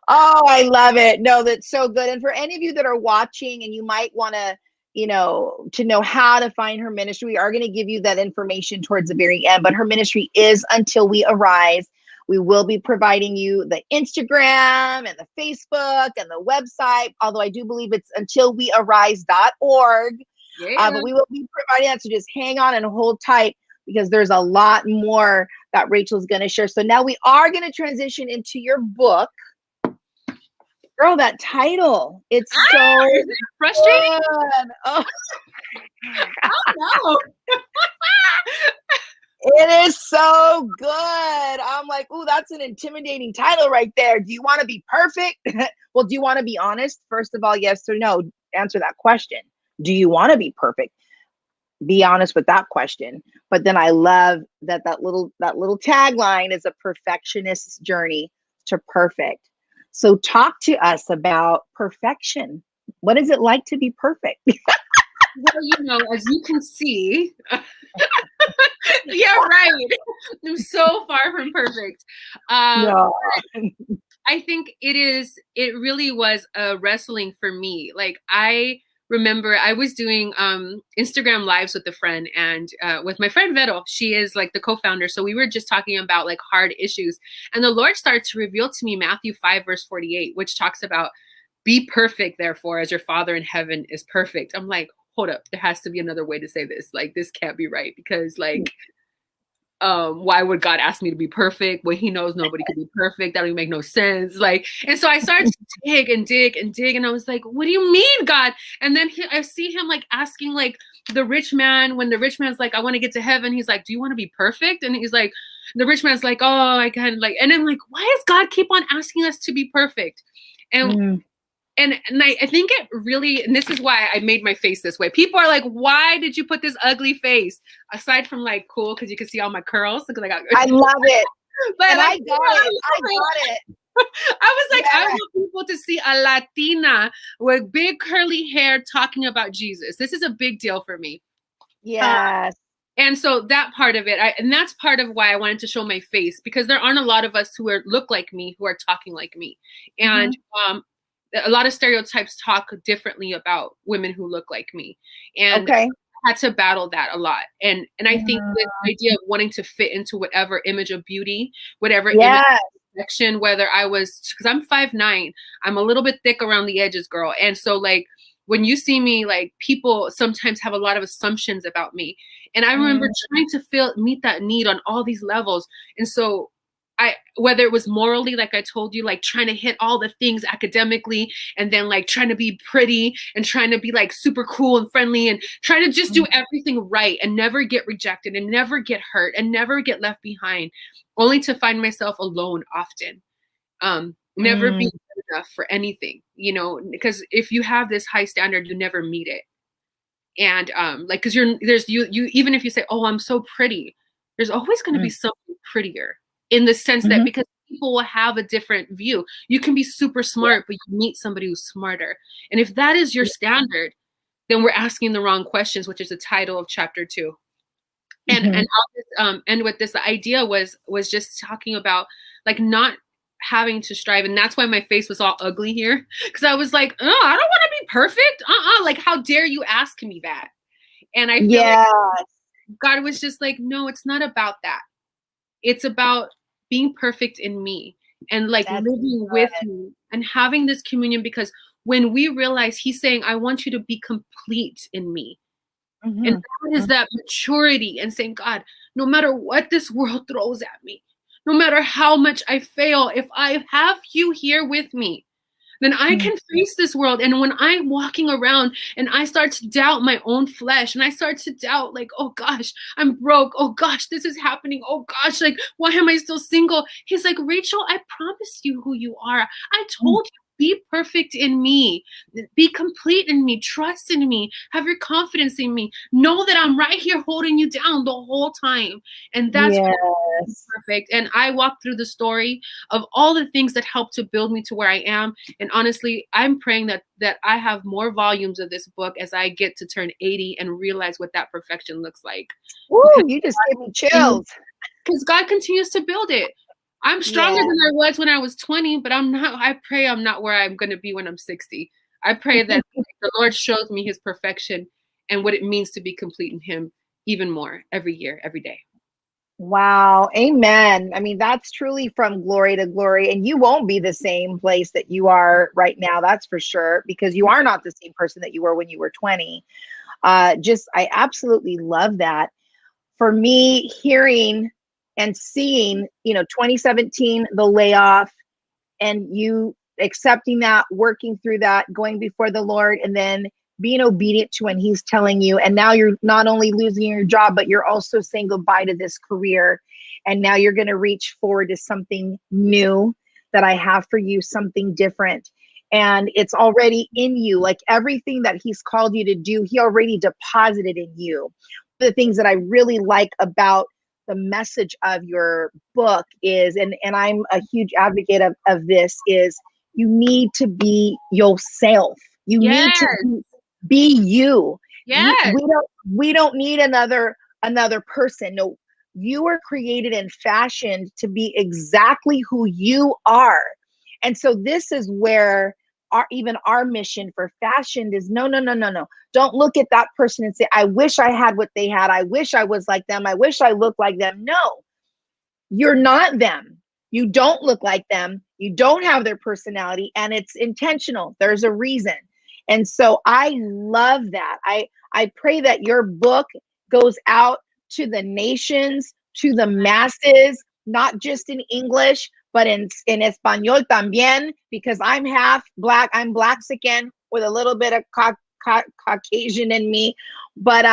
Oh, I love it. No, that's so good. And for any of you that are watching and you might want to, to know how to find her ministry, we are going to give you that information towards the very end, but her ministry is Until We Arise. We will be providing you the Instagram and the Facebook and the website, although I do believe it's untilwearise.org. But we will be providing that, so just hang on and hold tight because there's a lot more that Rachel's going to share. So now we are going to transition into your book. Girl, that title, it's so frustrating. Oh no. It is so good. I'm like, ooh, that's an intimidating title right there. Do you want to be perfect? Well, do you want to be honest? First of all, yes or no. Answer that question. Do you want to be perfect? Be honest with that question. But then I love that little tagline is a perfectionist's journey to perfect. So talk to us about perfection. What is it like to be perfect? Well, as you can see, yeah, right. I'm so far from perfect. No. I think it really was a wrestling for me. Like, I remember I was doing Instagram lives with a friend and with my friend Vero. She is like the co-founder. So we were just talking about like hard issues. And the Lord started to reveal to me Matthew 5, verse 48, which talks about be perfect, therefore, as your Father in heaven is perfect. I'm like, hold up, there has to be another way to say this. Like, this can't be right because like, why would God ask me to be perfect when he knows nobody could be perfect? That don't make no sense. Like, and so I started to dig and dig and dig. And I was like, what do you mean, God? And then I see him like asking like the rich man, when the rich man's like, I want to get to heaven. He's like, do you want to be perfect? And he's like, the rich man's like, oh, I can like, and I'm like, why does God keep on asking us to be perfect? And I think it really, and this is why I made my face this way. People are like, why did you put this ugly face? Aside from like cool, because you can see all my curls. Look, I love it. but And like, I got it. I got it. I was like, I want people to see a Latina with big curly hair talking about Jesus. This is a big deal for me. Yes. And so that part of it, and that's part of why I wanted to show my face, because there aren't a lot of us who look like me, who are talking like me. And a lot of stereotypes talk differently about women who look like me. And I had to battle that a lot. And I think this idea of wanting to fit into whatever image of beauty, whatever image of perfection, whether I was, because I'm 5'9", I'm a little bit thick around the edges, girl. And so like, when you see me, like, people sometimes have a lot of assumptions about me. And I remember trying to meet that need on all these levels. And so whether it was morally, like I told you, like trying to hit all the things academically, and then like trying to be pretty and trying to be like super cool and friendly and trying to just do everything right and never get rejected and never get hurt and never get left behind, only to find myself alone often. Never be good enough for anything, you know, because if you have this high standard, you never meet it. And like, because you even if you say, oh, I'm so pretty, there's always going to be something prettier, in the sense that because people will have a different view. You can be super smart, but you meet somebody who's smarter. And if that is your standard, then we're asking the wrong questions, which is the title of chapter 2. And I'll just end with this. The idea was just talking about like not having to strive. And that's why my face was all ugly here, because I was like, oh, I don't want to be perfect. Like, how dare you ask me that? And I feel like God was just like, no, it's not about that. It's about being perfect in me and like living with me and having this communion, because when we realize he's saying, I want you to be complete in me. And that is that maturity, and saying, God, no matter what this world throws at me, no matter how much I fail, if I have you here with me, then I can face this world. And when I'm walking around and I start to doubt my own flesh, and I start to doubt, like, oh gosh, I'm broke. Oh gosh, this is happening. Oh gosh, like, why am I still single? He's like, Rachel, I promised you who you are. I told you, be perfect in me, be complete in me, trust in me, have your confidence in me, know that I'm right here holding you down the whole time. And that's perfect. And I walked through the story of all the things that helped to build me to where I am. And honestly, I'm praying that I have more volumes of this book as I get to turn 80 and realize what that perfection looks like. Woo, you just gave me chills. Because God continues to build it. I'm stronger than I was when I was 20, but I'm not. I pray I'm not where I'm going to be when I'm 60. I pray that the Lord shows me his perfection and what it means to be complete in him even more every year, every day. Wow. Amen. I mean, that's truly from glory to glory. And you won't be the same place that you are right now. That's for sure, because you are not the same person that you were when you were 20. I absolutely love that. For me, hearing and seeing, 2017, the layoff, and you accepting that, working through that, going before the Lord, and then being obedient to when he's telling you. And now you're not only losing your job, but you're also saying goodbye to this career. And now you're going to reach forward to something new that I have for you, something different. And it's already in you. Like everything that he's called you to do, he already deposited in you. One of the things that I really like about the message of your book is, and I'm a huge advocate of this, is you need to be yourself. You need to be you. Yes. We don't need another person. No, you were created and fashioned to be exactly who you are. And so this is where our mission for Fashioned is no. Don't look at that person and say, I wish I had what they had. I wish I was like them. I wish I looked like them. No, you're not them. You don't look like them. You don't have their personality, and it's intentional. There's a reason. And so I love that. I pray that your book goes out to the nations, to the masses, not just in English, but in Espanol también, because I'm half Black. I'm Blaxican with a little bit of Caucasian in me. But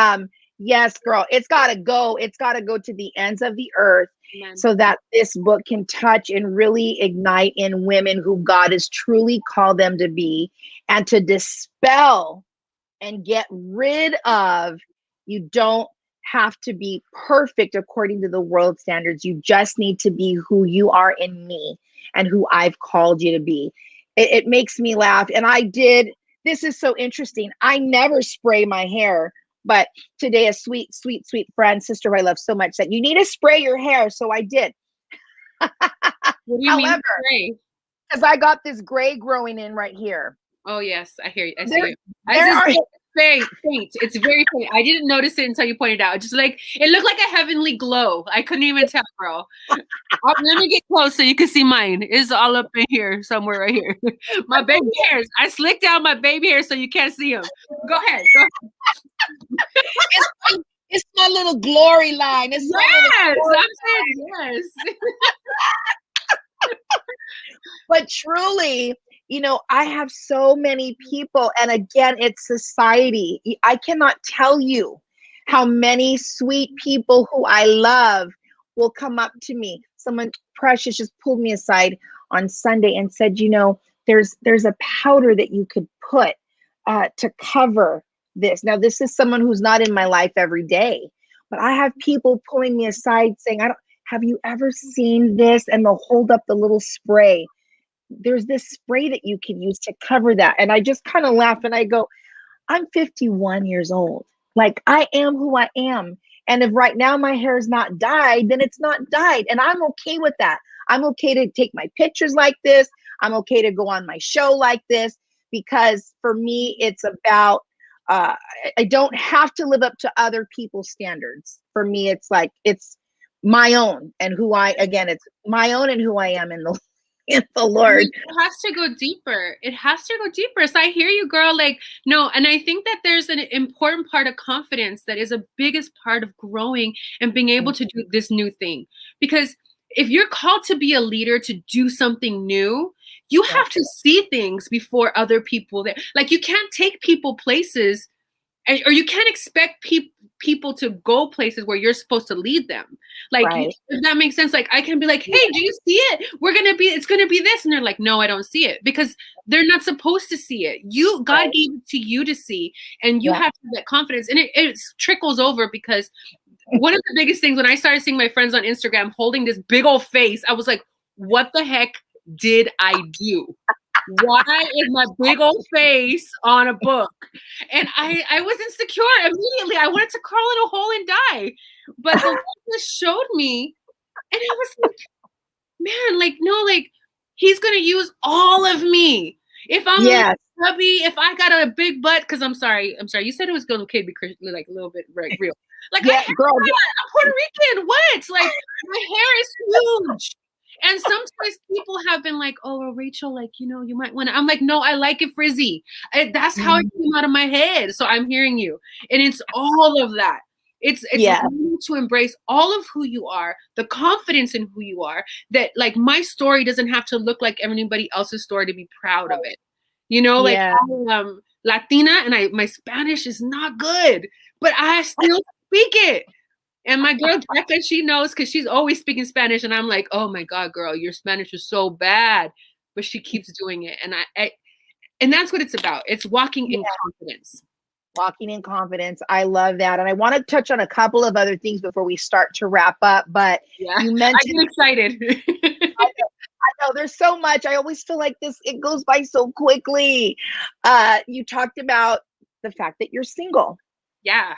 Yes, girl. It's got to go. It's got to go to the ends of the earth Amen. so that this book can touch and really ignite in women who God has truly called them to be, and to dispel and get rid of, you don't have to be perfect according to the world standards. You just need to be who you are in me and who I've called you to be. It makes me laugh. And this is so interesting. I never spray my hair, but today a sweet, sweet, sweet friend, sister who I love so much, said, you need to spray your hair. So I did. What do you mean spray? Because I got this gray growing in right here. Oh yes, I hear you. I see you. There are faint. It's very faint. I didn't notice it until you pointed out. Just like it looked like a heavenly glow. I couldn't even tell, girl. Let me get close so you can see mine. It's all up in here, somewhere right here. My baby hairs. I slicked out my baby hairs so you can't see them. Go ahead. It's my little glory line. It's yes, I'm saying yes. But truly, I have so many people, and again, it's society. I cannot tell you how many sweet people who I love will come up to me. Someone precious just pulled me aside on Sunday and said, there's a powder that you could put to cover this. Now, this is someone who's not in my life every day, but I have people pulling me aside saying, have you ever seen this? And they'll hold up the little spray. There's this spray that you can use to cover that. And I just kind of laugh and I go, I'm 51 years old. Like, I am who I am. And if right now my hair is not dyed, then it's not dyed. And I'm okay with that. I'm okay to take my pictures like this. I'm okay to go on my show like this, because for me, it's about, I don't have to live up to other people's standards. For me, it's like, it's my own and it's my own and who I am in the Lord. It has to go deeper. It has to go deeper. So I hear you, girl. Like, no, and I think that there's an important part of confidence that is a biggest part of growing and being able to do this new thing. Because if you're called to be a leader, to do something new, you have to see things before other people there. Like, you can't take people places, or you can't expect people to go places where you're supposed to lead them. Like, if that makes sense. Like, I can be like, hey, do you see it? It's going to be this. And they're like, no, I don't see it, because they're not supposed to see it. God gave it to you to see, and you have to have that confidence. And it trickles over, because one of the biggest things when I started seeing my friends on Instagram holding this big old face, I was like, what the heck did I do? Why is my big old face on a book? And I was insecure immediately. I wanted to crawl in a hole and die. But the Lord just showed me, and I was like, man, like, no, like, he's going to use all of me. If I'm chubby, if I got a big butt, because I'm sorry, you said it was going to be like a little bit real. Like, I'm Puerto Rican. What? Like, my hair is huge. And sometimes people have been like, oh, well, Rachel, like, you might want to. I'm like, no, I like it frizzy. That's how it came out of my head. So I'm hearing you. And it's all of that. It's to embrace all of who you are, the confidence in who you are, that, like, my story doesn't have to look like everybody else's story to be proud of it. Like, I'm Latina, and my Spanish is not good, but I still speak it. And my girl Becca, she knows, because she's always speaking Spanish, and I'm like, oh my God, girl, your Spanish is so bad, but she keeps doing it, and and that's what it's about. It's walking in confidence. Walking in confidence. I love that, and I want to touch on a couple of other things before we start to wrap up. But you mentioned, I get excited. I know there's so much. I always feel like it goes by so quickly. You talked about the fact that you're single. Yeah.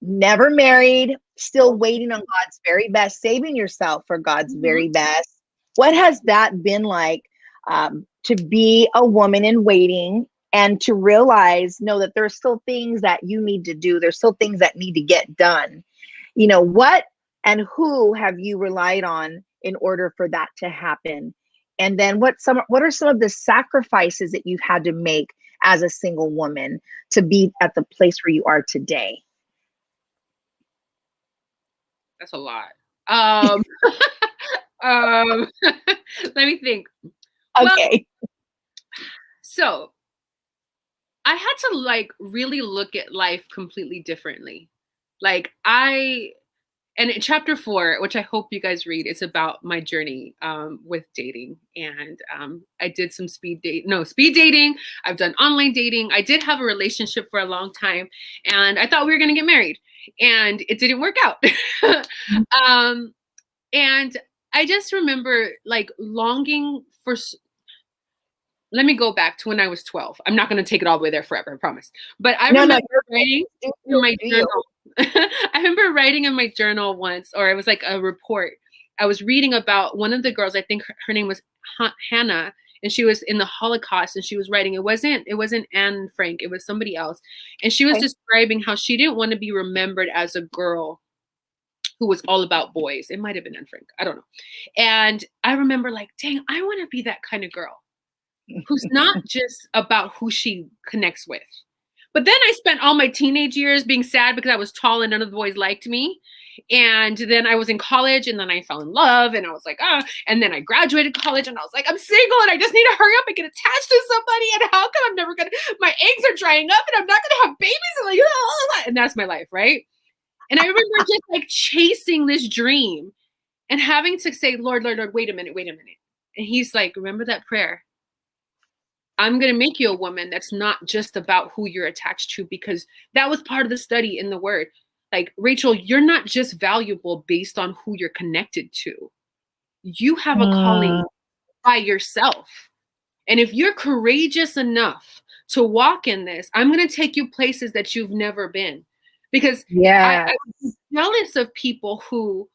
Never married, still waiting on God's very best, saving yourself for God's very best. What has that been like, to be a woman in waiting, and to realize, that there's still things that you need to do. There's still things that need to get done. What and who have you relied on in order for that to happen? And then what are some of the sacrifices that you've had to make as a single woman to be at the place where you are today? That's a lot. Let me think. Okay. Well, so I had to, like, really look at life completely differently. Like and in chapter 4, which I hope you guys read, is about my journey with dating. And I did some speed dating. I've done online dating. I did have a relationship for a long time, and I thought we were going to get married, and it didn't work out. And I just remember like longing for. Let me go back to when I was 12. I'm not going to take it all the way there forever, I promise. But I remember writing in my journal. I remember writing in my journal once, or it was like a report. I was reading about one of the girls. I think her name was Hannah, and she was in the Holocaust, and she was writing. It wasn't Anne Frank. It was somebody else, and she was describing how she didn't want to be remembered as a girl who was all about boys. It might have been Anne Frank. I don't know. And I remember like, dang, I want to be that kind of girl who's not just about who she connects with. But then I spent all my teenage years being sad because I was tall and none of the boys liked me. And then I was in college, and then I fell in love, and I was like, and then I graduated college, and I was like, I'm single, and I just need to hurry up and get attached to somebody. And how come I'm never my eggs are drying up, and I'm not gonna have babies, and like, and that's my life, right? And I remember just like chasing this dream and having to say, Lord, wait a minute. And he's like, remember that prayer. I'm going to make you a woman that's not just about who you're attached to, because that was part of the study in the word. Like, Rachel, you're not just valuable based on who you're connected to. You have a calling by yourself. And if you're courageous enough to walk in this, I'm going to take you places that you've never been. Because I was jealous of people who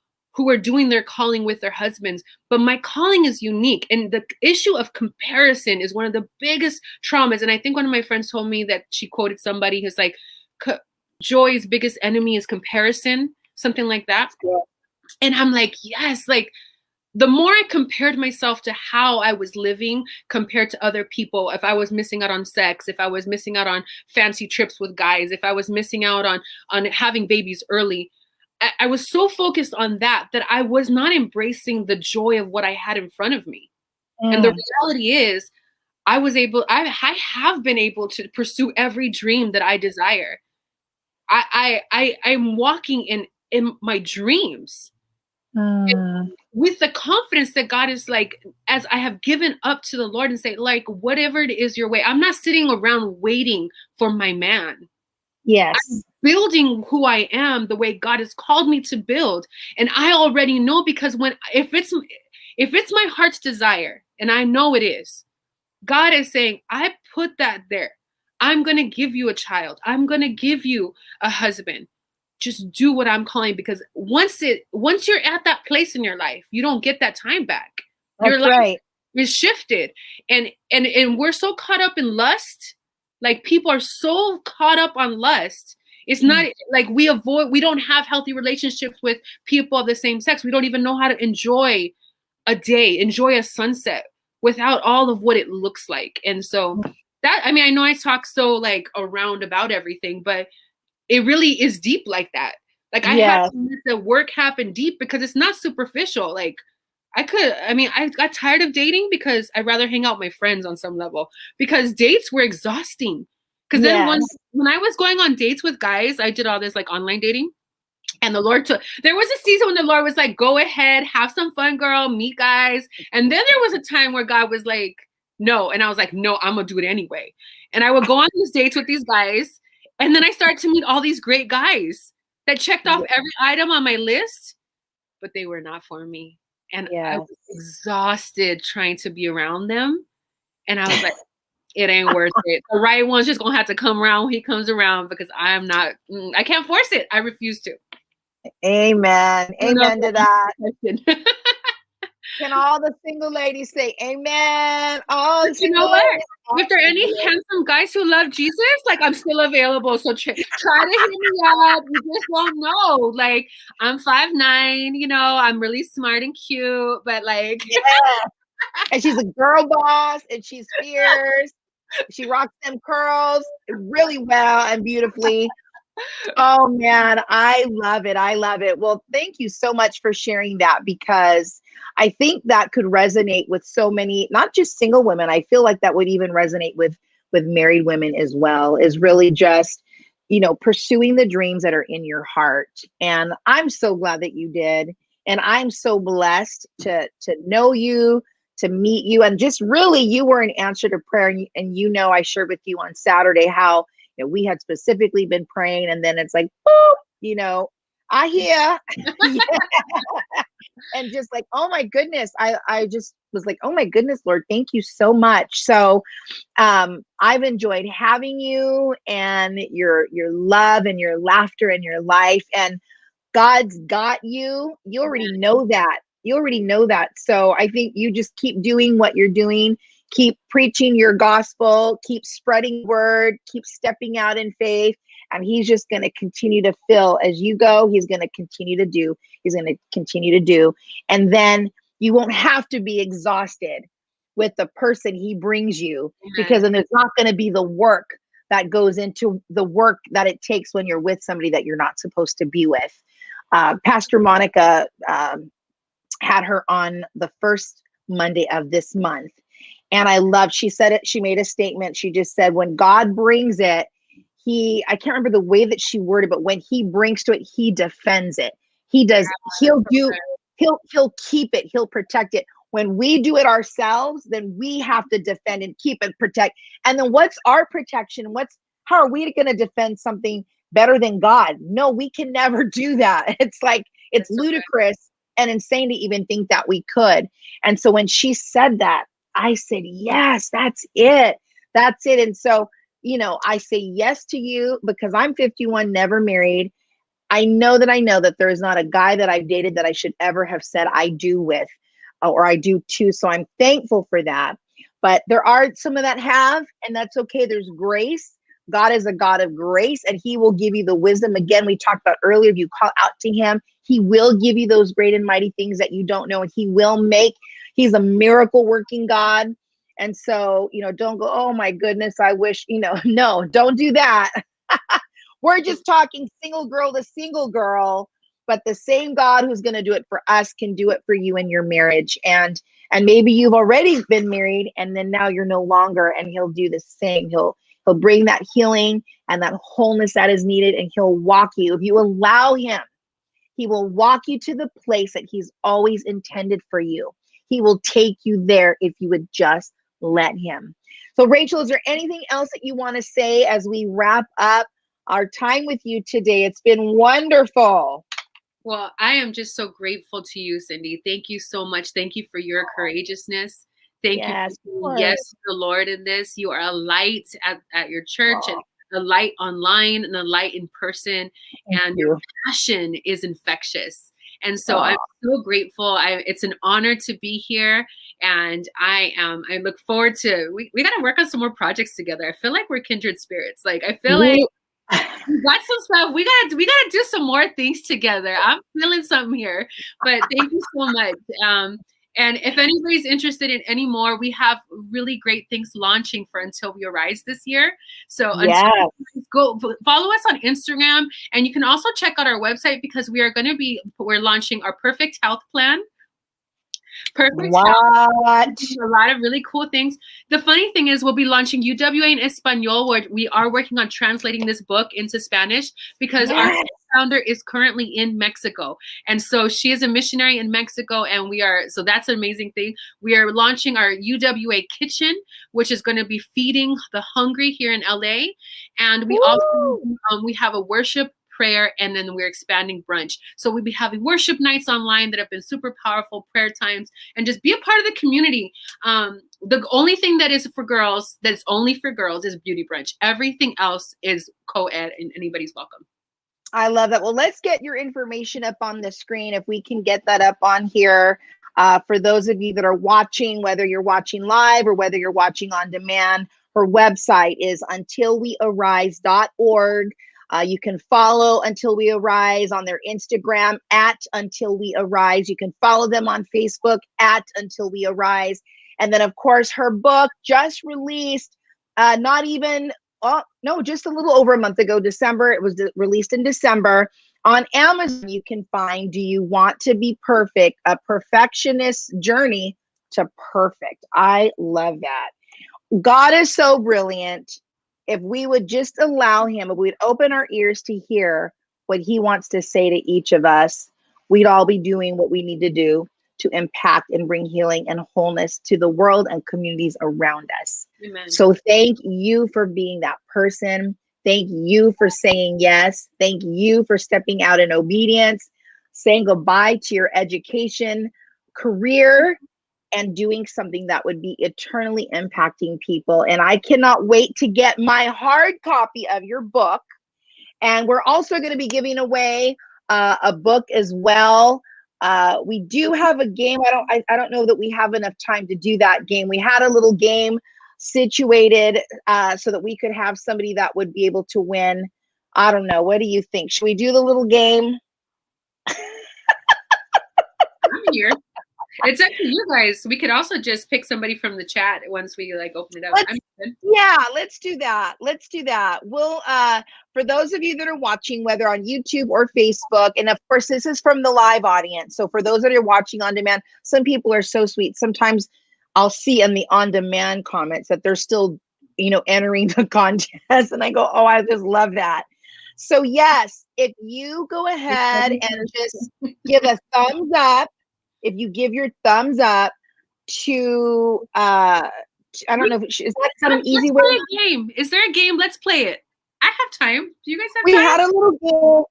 are doing their calling with their husbands, but my calling is unique. And the issue of comparison is one of the biggest traumas. And I think one of my friends told me that she quoted somebody who's like, joy's biggest enemy is comparison, something like that. Yeah. And I'm like, yes, like the more I compared myself to how I was living compared to other people, if I was missing out on sex, if I was missing out on fancy trips with guys, if I was missing out on having babies early, I was so focused on that I was not embracing the joy of what I had in front of me. And the reality is I have been able to pursue every dream that I desire. I'm walking in my dreams with the confidence that God is like, as I have given up to the Lord and say, like, whatever it is your way, I'm not sitting around waiting for my man. Yes. I'm building who I am the way God has called me to build. And I already know, because if it's my heart's desire, and I know it is, God is saying, I put that there. I'm going to give you a child. I'm going to give you a husband. Just do what I'm calling, because once you're at that place in your life, you don't get that time back. Your life is shifted. And we're so caught up in lust. Like, people are so caught up on lust. It's not like we don't have healthy relationships with people of the same sex. We don't even know how to enjoy a day, enjoy a sunset without all of what it looks like. And so that, I mean, I know I talk so like around about everything, but it really is deep like that. Like, I had to let the work happen deep, because it's not superficial. Like, I got tired of dating because I'd rather hang out with my friends on some level, because dates were exhausting. Because then when I was going on dates with guys, I did all this like online dating. And there was a season when the Lord was like, go ahead, have some fun, girl, meet guys. And then there was a time where God was like, no. And I was like, no, I'm going to do it anyway. And I would go on these dates with these guys. And then I started to meet all these great guys that checked off every item on my list, but they were not for me. And I was exhausted trying to be around them. And I was like, it ain't worth it. The right one's just going to have to come around when he comes around, because I can't force it. I refuse to. Amen. Amen to that. Can all the single ladies say amen? All the single ladies. If there are any handsome guys who love Jesus, like, I'm still available. So try to hit me up. You just won't know. Like, I'm 5'9", I'm really smart and cute, but like. And she's a girl boss, and she's fierce. She rocks them curls really well and beautifully. Oh man, I love it. I love it. Well, thank you so much for sharing that, because I think that could resonate with so many, not just single women. I feel like that would even resonate with married women as well, is really just pursuing the dreams that are in your heart. And I'm so glad that you did. And I'm so blessed to know you, to meet you. And just really, you were an answer to prayer. And I shared with you on Saturday how we had specifically been praying. And then it's like, boop, I hear. And just like, oh my goodness, I just was like, oh my goodness, Lord, thank you so much. So I've enjoyed having you and your love and your laughter and your life. And God's got you. You already know that. You already know that. So I think you just keep doing what you're doing. Keep preaching your gospel. Keep spreading word. Keep stepping out in faith. And he's just going to continue to fill as you go. He's going to continue to do. He's going to continue to do. And then you won't have to be exhausted with the person he brings you, because then there's not going to be the work that goes into the work that it takes when you're with somebody that you're not supposed to be with. Pastor Monica had her on the first Monday of this month. And I love, she said it, she made a statement. She just said, when God brings it, I can't remember the way that she worded, but when he brings to it, he defends it. He does, he'll keep it, he'll protect it. When we do it ourselves, then we have to defend and keep and protect. And then what's our protection? How are we going to defend something better than God? No, we can never do that. It's like, it's ludicrous and insane to even think that we could. And so when she said that, I said, yes, that's it. That's it. And so, I say yes to you because I'm 51, never married. I know that there is not a guy that I've dated that I should ever have said I do with, or I do too. So I'm thankful for that. But there are some of that have, and that's okay. There's grace. God is a God of grace, and he will give you the wisdom. Again, we talked about earlier, if you call out to him, he will give you those great and mighty things that you don't know, and he's a miracle working God. And so, don't go, oh my goodness, I wish, no, don't do that. We're just talking single girl to single girl, but the same God who's going to do it for us can do it for you in your marriage. And maybe you've already been married and then now you're no longer, and he'll do the same. He'll bring that healing and that wholeness that is needed, and he'll walk you. If you allow him, he will walk you to the place that he's always intended for you. He will take you there if you would just let him. So Rachel, is there anything else that you want to say as we wrap up our time with you today? It's been wonderful. Well, I am just so grateful to you, Cyndi. Thank you so much. Thank you for your courageousnyour Thank you for saying yes to the Lord in this. You are a light at your church, and a light online and a light in person. And your passion is infectious. And so I'm so grateful. It's an honor to be here. And I look forward to, we got to work on some more projects together. I feel like we're kindred spirits. Like, I feel like we got some stuff. We gotta do some more things together. I'm feeling something here. But thank you so much. And if anybody's interested in any more, we have really great things launching for Until We Arise this year. So go follow us on Instagram, and you can also check out our website, because we're launching our Perfect Health Plan. Perfect Health. A lot of really cool things. The funny thing is, we'll be launching UWA in Espanol, where we are working on translating this book into Spanish, because our founder is currently in Mexico. And so she is a missionary in Mexico, and so that's an amazing thing. We are launching our UWA kitchen, which is going to be feeding the hungry here in LA. And we also, we have a worship, prayer, and then we're expanding brunch. So we'll be having worship nights online that have been super powerful, prayer times, and just be a part of the community. The only thing that is for girls, that's only for girls, is beauty brunch. Everything else is co-ed, and anybody's welcome. I love that. Well, let's get your information up on the screen, if we can get that up on here. For those of you that are watching, whether you're watching live or whether you're watching on demand, her website is untilwearise.org. You can follow Until We Arise on their Instagram at Until We Arise. You can follow them on Facebook at Until We Arise. And then, of course, her book just released, just a little over a month ago, December. It was released in December. On Amazon, you can find Do You Want to Be Perfect? A Perfectionist's Journey to Perfect. I love that. God is so brilliant. if we would just allow him, if we'd open our ears to hear what he wants to say to each of us, we'd all be doing what we need to do to impact and bring healing and wholeness to the world and communities around us. Amen. So thank you for being that person. Thank you for saying yes. Thank you for stepping out in obedience, saying goodbye to your education, career, and doing something that would be eternally impacting people. And I cannot wait to get my hard copy of your book. And we're also going to be giving away a book as well. We do have a game. I don't know that we have enough time to do that game. We had a little game situated so that we could have somebody that would be able to win. I don't know. What do you think? Should we do the little game? I'm here. It's up to you guys. We could also just pick somebody from the chat once we like open it up. Yeah, let's do that. Let's do that. We'll for those of you that are watching, whether on YouTube or Facebook, and of course this is from the live audience. So for those that are watching on demand, some people are so sweet. Sometimes I'll see in the on demand comments that they're still, entering the contest, and I go, oh, I just love that. So yes, if you go ahead and just give a thumbs up. If you give your thumbs up to, I don't know, is that an easy way? Let's play a game. Is there a game? Let's play it. I have time. Do you guys have time? We had a little game.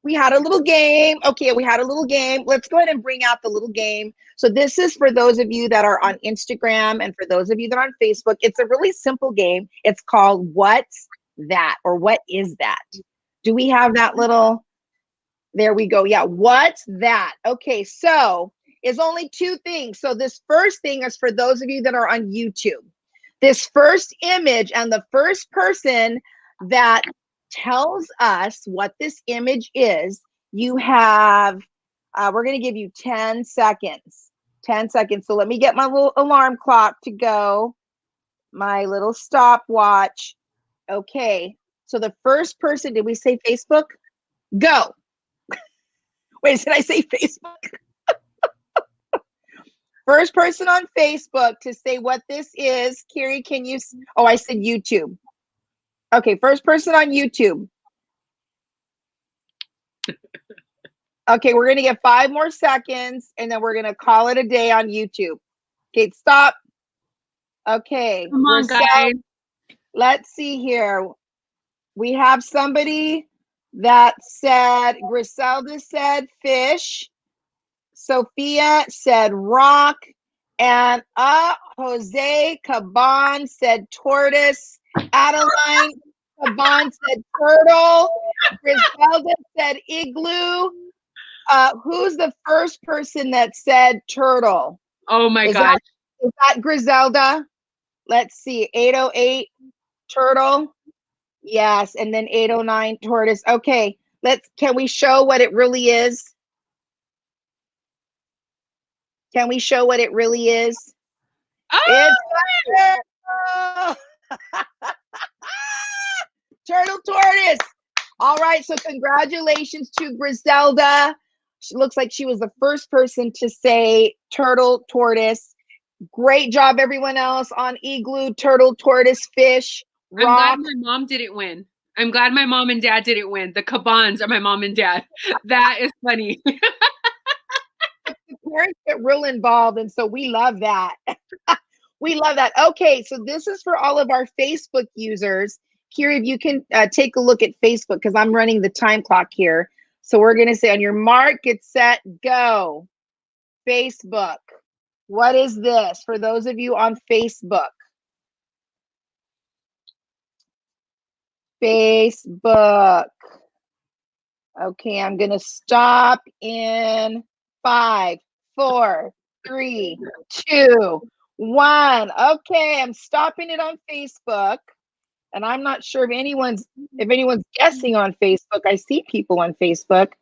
We had a little game. Okay, we had a little game. Let's go ahead and bring out the little game. So this is for those of you that are on Instagram and for those of you that are on Facebook. It's a really simple game. It's called What's That? Or What Is That? Do we have that little... There we go. Yeah. What's that? Okay. So it's only two things. So this first thing is for those of you that are on YouTube. This first image and the first person that tells us what this image is, you have, we're going to give you 10 seconds. 10 seconds. So let me get my little alarm clock to go. My little stopwatch. Okay. So the first person, did we say Facebook? Go. Wait, did I say Facebook? First person on Facebook to say what this is. Kiri, can you? Oh, I said YouTube. Okay, first person on YouTube. Okay, we're going to get 5 more seconds, and then we're going to call it a day on YouTube. Okay, stop. Okay. Come on, guys. Let's see here. We have somebody that said, Griselda said fish, Sophia said rock, and Jose Caban said tortoise, Adeline Caban said turtle, Griselda said igloo. Who's the first person that said turtle? Oh my gosh. Is that Griselda? Let's see, 808 turtle. Yes, and then 809 tortoise. Okay, can we show what it really is? Can we show what it really is? Oh! It's turtle tortoise. All right, so congratulations to Griselda. She looks like she was the first person to say turtle tortoise. Great job, everyone else on igloo, turtle, tortoise, fish. Rock. I'm glad my mom didn't win. I'm glad my mom and dad didn't win. The Cabans are my mom and dad. That is funny. The parents get real involved, and so we love that. We love that. Okay, so this is for all of our Facebook users. Kiri, if you can take a look at Facebook, because I'm running the time clock here. So we're going to say on your mark, get set, go. Facebook. What is this for those of you on Facebook? Facebook. Okay, I'm going to stop in 5, 4, 3, 2, 1. Okay, I'm stopping it on Facebook. And I'm not sure if anyone's guessing on Facebook. I see people on Facebook.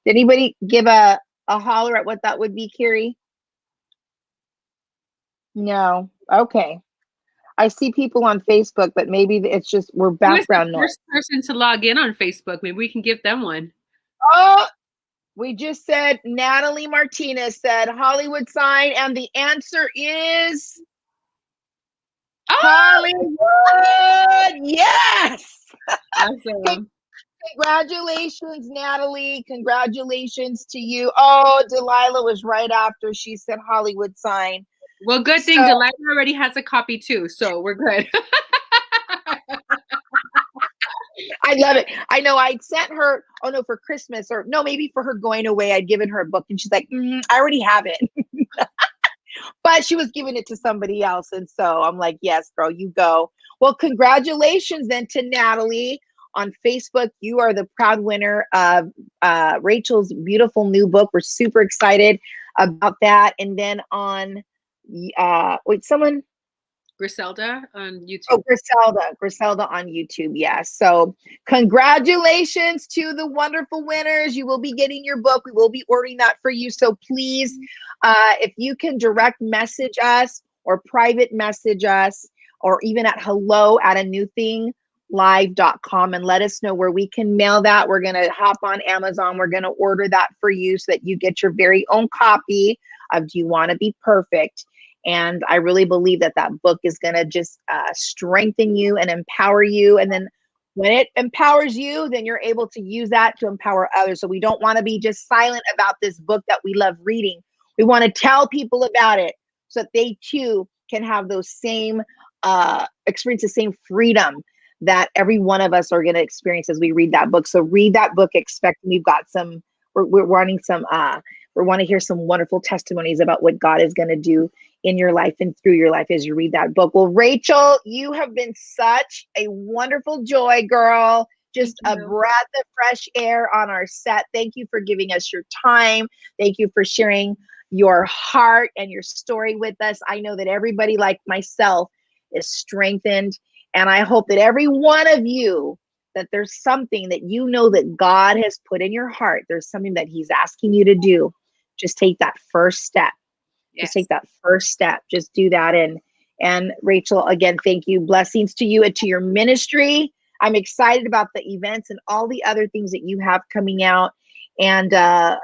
Did anybody give a holler at what that would be, Kiri? No. Okay. I see people on Facebook, but maybe it's just we're background noise. First person to log in on Facebook. Maybe we can give them one. Oh, we just said Natalie Martinez said Hollywood sign, and the answer is Oh, Hollywood. Yes. awesome. Congratulations, Natalie. Congratulations to you. Oh, Delilah was right after she said Hollywood sign. Well, good thing So Delilah already has a copy too, so we're good. I love it. I know I'd sent her, oh no, for Christmas or no, maybe for her going away, I'd given her a book and she's like, I already have it. But she was giving it to somebody else. And so I'm like, yes, girl, you go. Well, congratulations then to Natalie on Facebook. You are the proud winner of Rachel's beautiful new book. We're super excited about that. And then on, wait, someone, Griselda on oh, YouTube. Griselda on YouTube. Yes. So congratulations to the wonderful winners. You will be getting your book. We will be ordering that for you. So please, if you can direct message us or private message us, or even at hello@anewthinglive.com and let us know where we can mail that. We're going to hop on Amazon. We're going to order that for you so that you get your very own copy of Do You Want to Be Perfect? And I really believe that that book is going to just strengthen you and empower you. And then when it empowers you, then you're able to use that to empower others. So we don't want to be just silent about this book that we love reading. We want to tell people about it so that they too can have those same experience, the same freedom that every one of us are going to experience as we read that book. So read that book, expecting we've got some, we're wanting some, we want to hear some wonderful testimonies about what God is going to do in your life and through your life as you read that book. Well, Rachel, you have been such a wonderful joy, girl. Just a breath of fresh air on our set. Thank you for giving us your time. Thank you for sharing your heart and your story with us. I know that everybody like myself is strengthened. And I hope that every one of you, that there's something that you know that God has put in your heart. There's something that he's asking you to do. Just take that first step. Just take that first step. Just do that. And Rachel, again, thank you. Blessings to you and to your ministry. I'm excited about the events and all the other things that you have coming out. And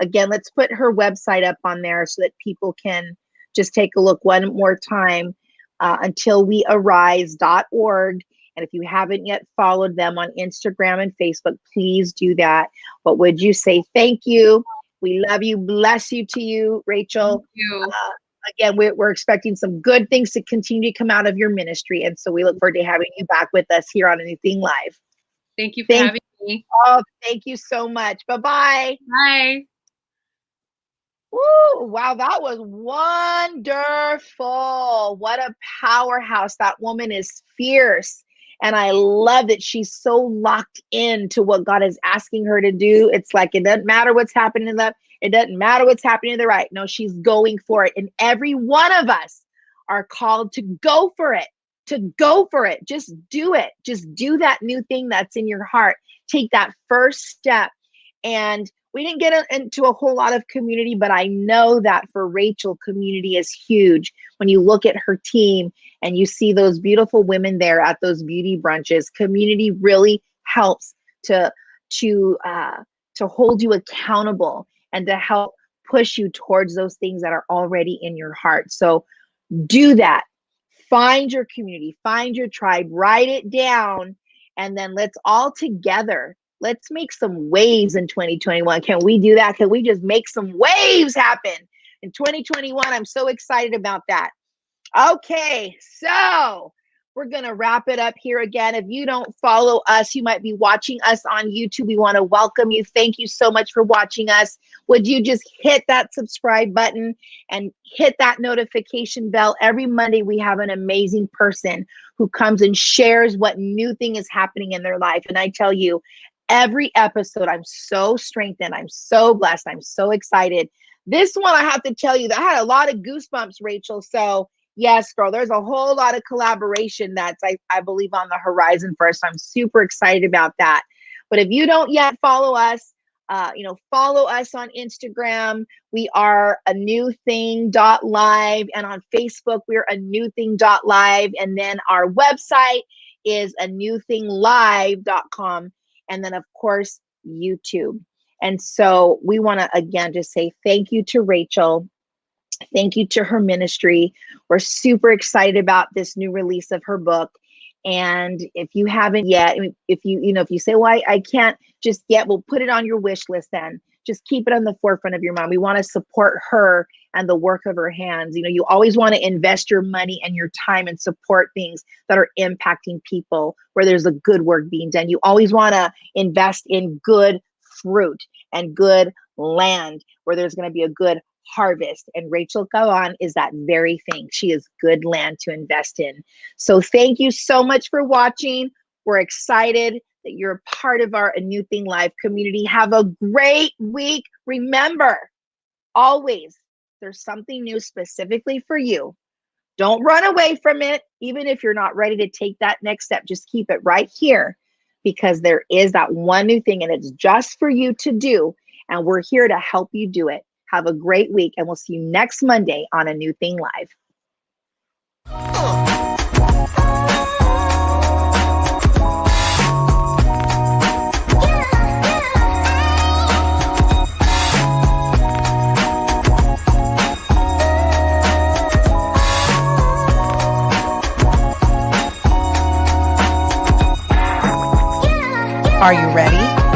again, let's put her website up on there so that people can just take a look one more time, untilwearise.org. And if you haven't yet followed them on Instagram and Facebook, please do that. What would you say? Thank you. We love you. Bless you to you, Rachel. Thank you. Again, we're expecting some good things to continue to come out of your ministry. And so we look forward to having you back with us here on Anything Live. Thank you for having me. Oh, thank you so much. Bye-bye. Bye. Woo, wow, that was wonderful. What a powerhouse. That woman is fierce. And I love that she's so locked into what God is asking her to do. It's like it doesn't matter what's happening in the left. It doesn't matter what's happening to the right. No, she's going for it. And every one of us are called to go for it, to go for it. Just do it. Just do that new thing that's in your heart. Take that first step. And we didn't get into a whole lot of community, but I know that for Rachel, community is huge. When you look at her team and you see those beautiful women there at those beauty brunches, community really helps to hold you accountable and to help push you towards those things that are already in your heart. So do that. Find your community, find your tribe, write it down, and then let's all together, let's make some waves in 2021. Can we do that? Can we just make some waves happen in 2021? I'm so excited about that. Okay, so we're going to wrap it up here again. If you don't follow us, you might be watching us on YouTube. We want to welcome you. Thank you so much for watching us. Would you just hit that subscribe button and hit that notification bell? Every Monday, we have an amazing person who comes and shares what new thing is happening in their life. And I tell you, every episode, I'm so strengthened. I'm so blessed. I'm so excited. This one, I have to tell you, that I had a lot of goosebumps, Rachel. So yes, girl, there's a whole lot of collaboration that's, I believe, on the horizon for us. I'm super excited about that. But if you don't yet follow us, follow us on Instagram. We are a new thing.live. And on Facebook, we're a new thing.live. And then our website is a new thinglive.com. And then, of course, YouTube. And so we want to, again, just say thank you to Rachel. Thank you to her ministry. We're super excited about this new release of her book. And if you haven't yet, if you say, well, I can't just yet, we'll put it on your wish list then. Just keep it on the forefront of your mind. We want to support her and the work of her hands. You always want to invest your money and your time and support things that are impacting people where there's a good work being done. You always want to invest in good fruit and good land where there's going to be a good harvest. And Rachel Caban is that very thing. She is good land to invest in. So thank you so much for watching. We're excited that you're a part of our A New Thing Live community. Have a great week. Remember, always, there's something new specifically for you. Don't run away from it. Even if you're not ready to take that next step, just keep it right here, because there is that one new thing and it's just for you to do. And we're here to help you do it. Have a great week, and we'll see you next Monday on A New Thing Live. Are you ready?